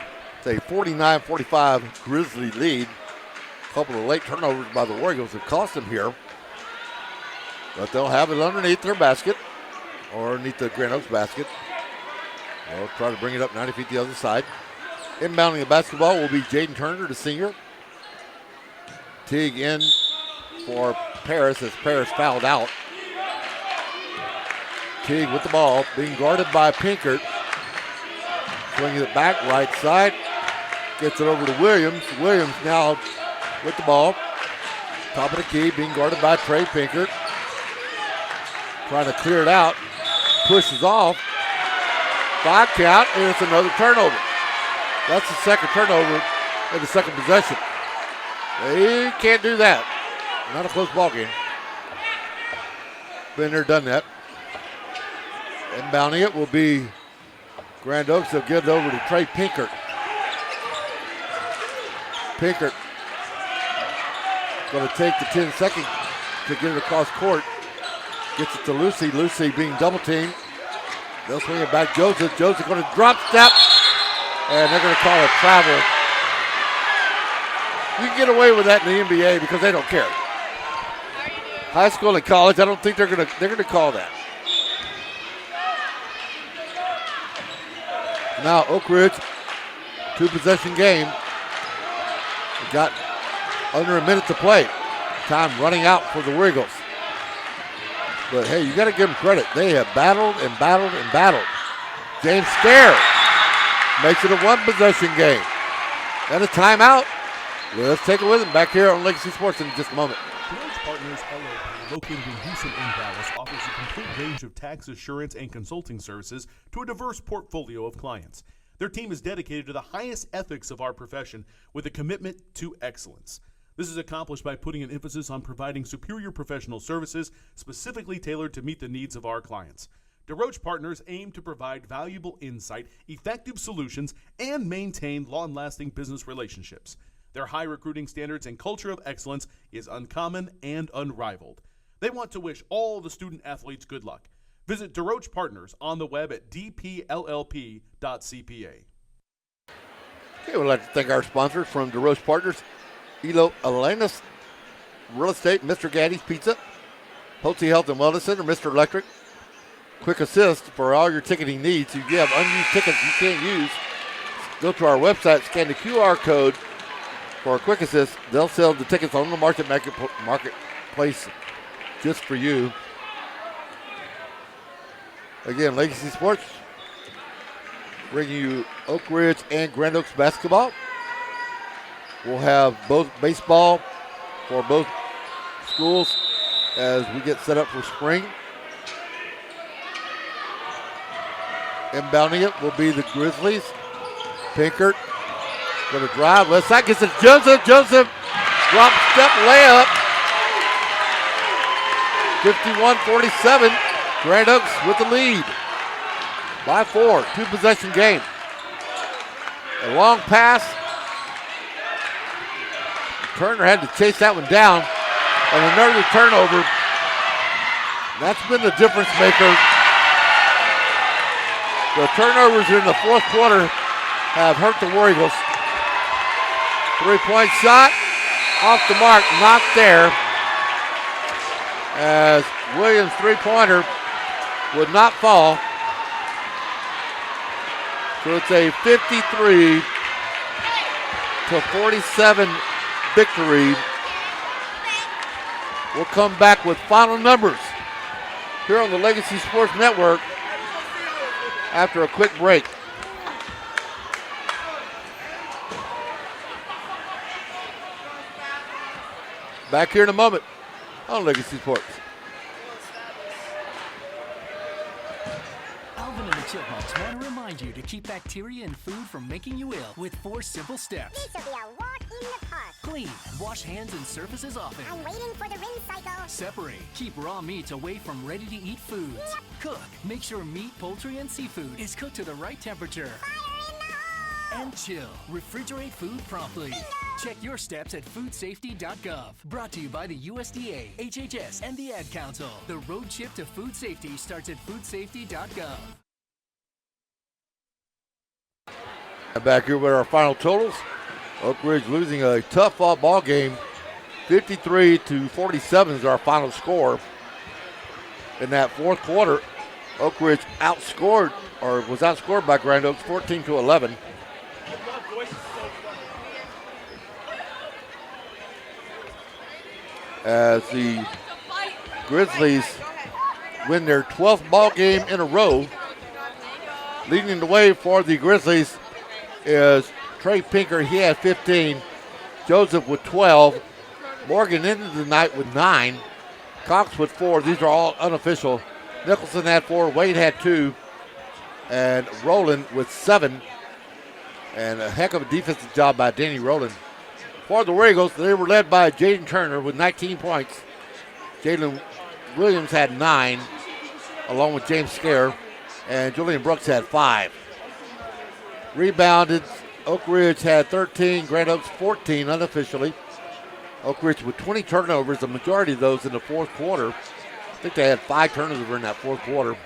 [SPEAKER 2] a 49-45 Grizzly lead. A couple of late turnovers by the War Eagles that cost them here. But they'll have it underneath their basket, or underneath the Grand Oaks basket. They'll try to bring it up 90 feet the other side. Inbounding the basketball will be Jaden Turner, the senior. Teague in for Paris as Paris fouled out. Teague with the ball, being guarded by Pinkert. Swinging it back, right side. Gets it over to Williams. Williams now with the ball. Top of the key, being guarded by Trey Pinkert. Trying to clear it out. Pushes off. 5 count, and it's another turnover. That's the second turnover in the second possession. They can't do that. Not a close ball game. Been there, done that. Inbounding it will be Grand Oaks. They'll give it over to Trey Pinkert. Pinkert going to take the 10 seconds to get it across court. Gets it to Lucy. Lucy being double teamed. They'll swing it back. Joseph. Joseph going to drop step. And they're going to call it travel. You can get away with that in the NBA because they don't care. High school and college, I don't think they're going to call that. Now Oak Ridge, 2-possession game. We got under a minute to play. Time running out for the War Eagles. But hey, you got to give them credit. They have battled and battled and battled. James Scare makes it a 1-possession game. And a timeout. Let's take it with him back here on Legacy Sports in just a moment.
[SPEAKER 12] Bridge Partners LLP, located in Houston and Dallas, offers a complete range of tax assurance and consulting services to a diverse portfolio of clients. Their team is dedicated to the highest ethics of our profession with a commitment to excellence. This is accomplished by putting an emphasis on providing superior professional services specifically tailored to meet the needs of our clients. DeRoche Partners aim to provide valuable insight, effective solutions, and maintain long-lasting business relationships. Their high recruiting standards and culture of excellence is uncommon and unrivaled. They want to wish all the student athletes good luck. Visit DeRoche Partners on the web at dpllp.cpa.
[SPEAKER 2] Okay, we'd like to thank our sponsors from DeRoche Partners, Elo Alanis Real Estate, Mr. Gaddy's Pizza, Hotze Health and Wellness Center, Mr. Electric, Quick Assist for all your ticketing needs. If you have unused tickets you can't use, go to our website, scan the QR code for a Quick Assist. They'll sell the tickets on the marketplace just for you. Again, Legacy Sports bringing you Oak Ridge and Grand Oaks basketball. We'll have both baseball for both schools as we get set up for spring. Inbounding it will be the Grizzlies. Pinkert going to drive. Left side gets it. Joseph. Joseph drop step layup. 51-47. Grand Oaks with the lead by 4. 2-possession game. A long pass. Turner had to chase that one down. And another turnover. That's been the difference maker. The turnovers in the fourth quarter have hurt the War Eagles. 3-point shot off the mark, not there. As Williams' three-pointer would not fall. So it's a 53-47 victory. We'll come back with final numbers here on the Legacy Sports Network after a quick break. Back here in a moment on Legacy Sports.
[SPEAKER 15] Alvin and the Chipmunks want to remind you to keep bacteria in food from making you ill with 4 simple steps.
[SPEAKER 16] This will be a walk in the park.
[SPEAKER 15] Clean. Wash hands and surfaces often.
[SPEAKER 16] I'm waiting for the rinse cycle.
[SPEAKER 15] Separate. Keep raw meats away from ready-to-eat foods.
[SPEAKER 16] Yep.
[SPEAKER 15] Cook. Make sure meat, poultry, and seafood is cooked to the right temperature.
[SPEAKER 16] Fire in the hole!
[SPEAKER 15] And chill. Refrigerate food promptly.
[SPEAKER 16] Bingo!
[SPEAKER 15] Check your steps at foodsafety.gov. Brought to you by the USDA, HHS, and the Ad Council. The road trip to food safety starts at foodsafety.gov.
[SPEAKER 2] Back here with our final totals. Oak Ridge losing a tough ball game. 53-47 is our final score. In that fourth quarter, Oak Ridge was outscored by Grand Oaks 14-11. As the Grizzlies win their 12th ball game in a row. Leading the way for the Grizzlies is Trey Pinker. He had 15. Joseph with 12. Morgan ended the night with 9. Cox with 4. These are all unofficial. Nicholson had 4. Wade had 2. And Rowland with 7. And a heck of a defensive job by Danny Rowland. For the War Eagles, they were led by Jaden Turner with 19 points. Jalen Williams had 9, along with James Scare. And Julian Brooks had 5. Rebounded, Oak Ridge had 13, Grand Oaks 14 unofficially. Oak Ridge with 20 turnovers, the majority of those in the fourth quarter. I think they had 5 turnovers in that fourth quarter.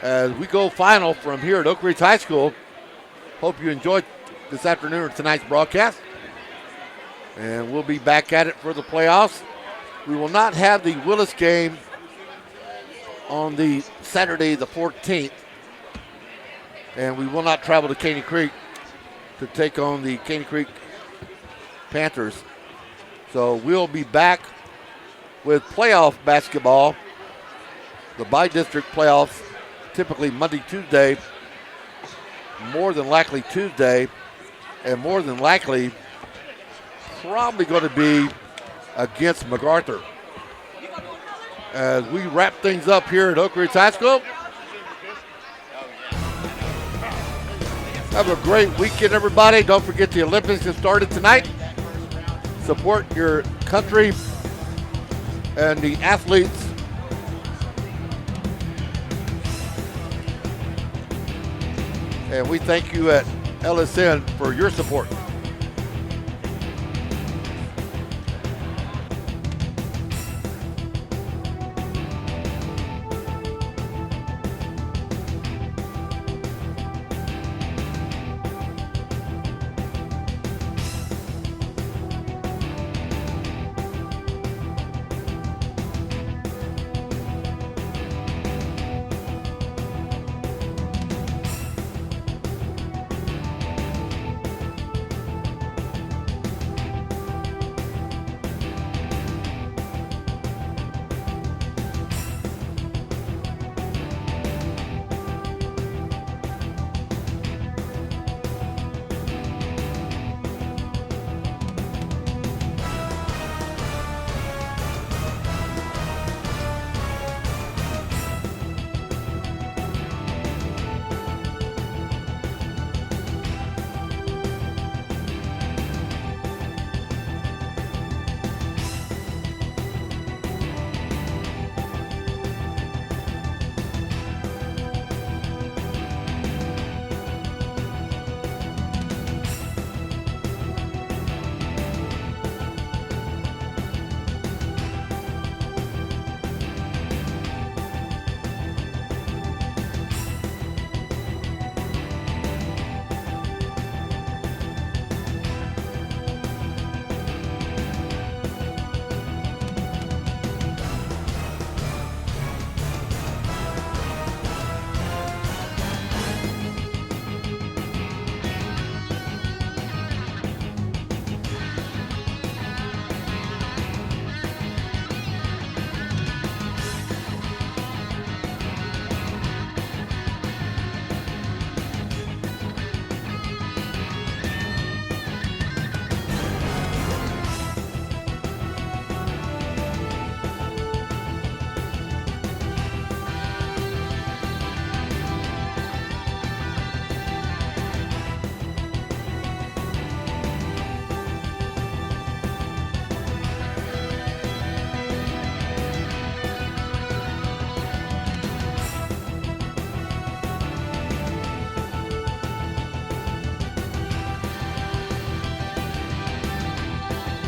[SPEAKER 2] As we go final from here at Oak Ridge High School, hope you enjoyed this afternoon or tonight's broadcast. And we'll be back at it for the playoffs. We will not have the Willis game on the Saturday the 14th. And we will not travel to Caney Creek to take on the Caney Creek Panthers. So we'll be back with playoff basketball. The by-district playoffs, typically Monday, Tuesday, more than likely Tuesday, and more than likely probably going to be against MacArthur. As we wrap things up here at Oak Ridge High School. Have a great weekend, everybody. Don't forget the Olympics have started tonight. Support your country and the athletes. And we thank you at LSN for your support.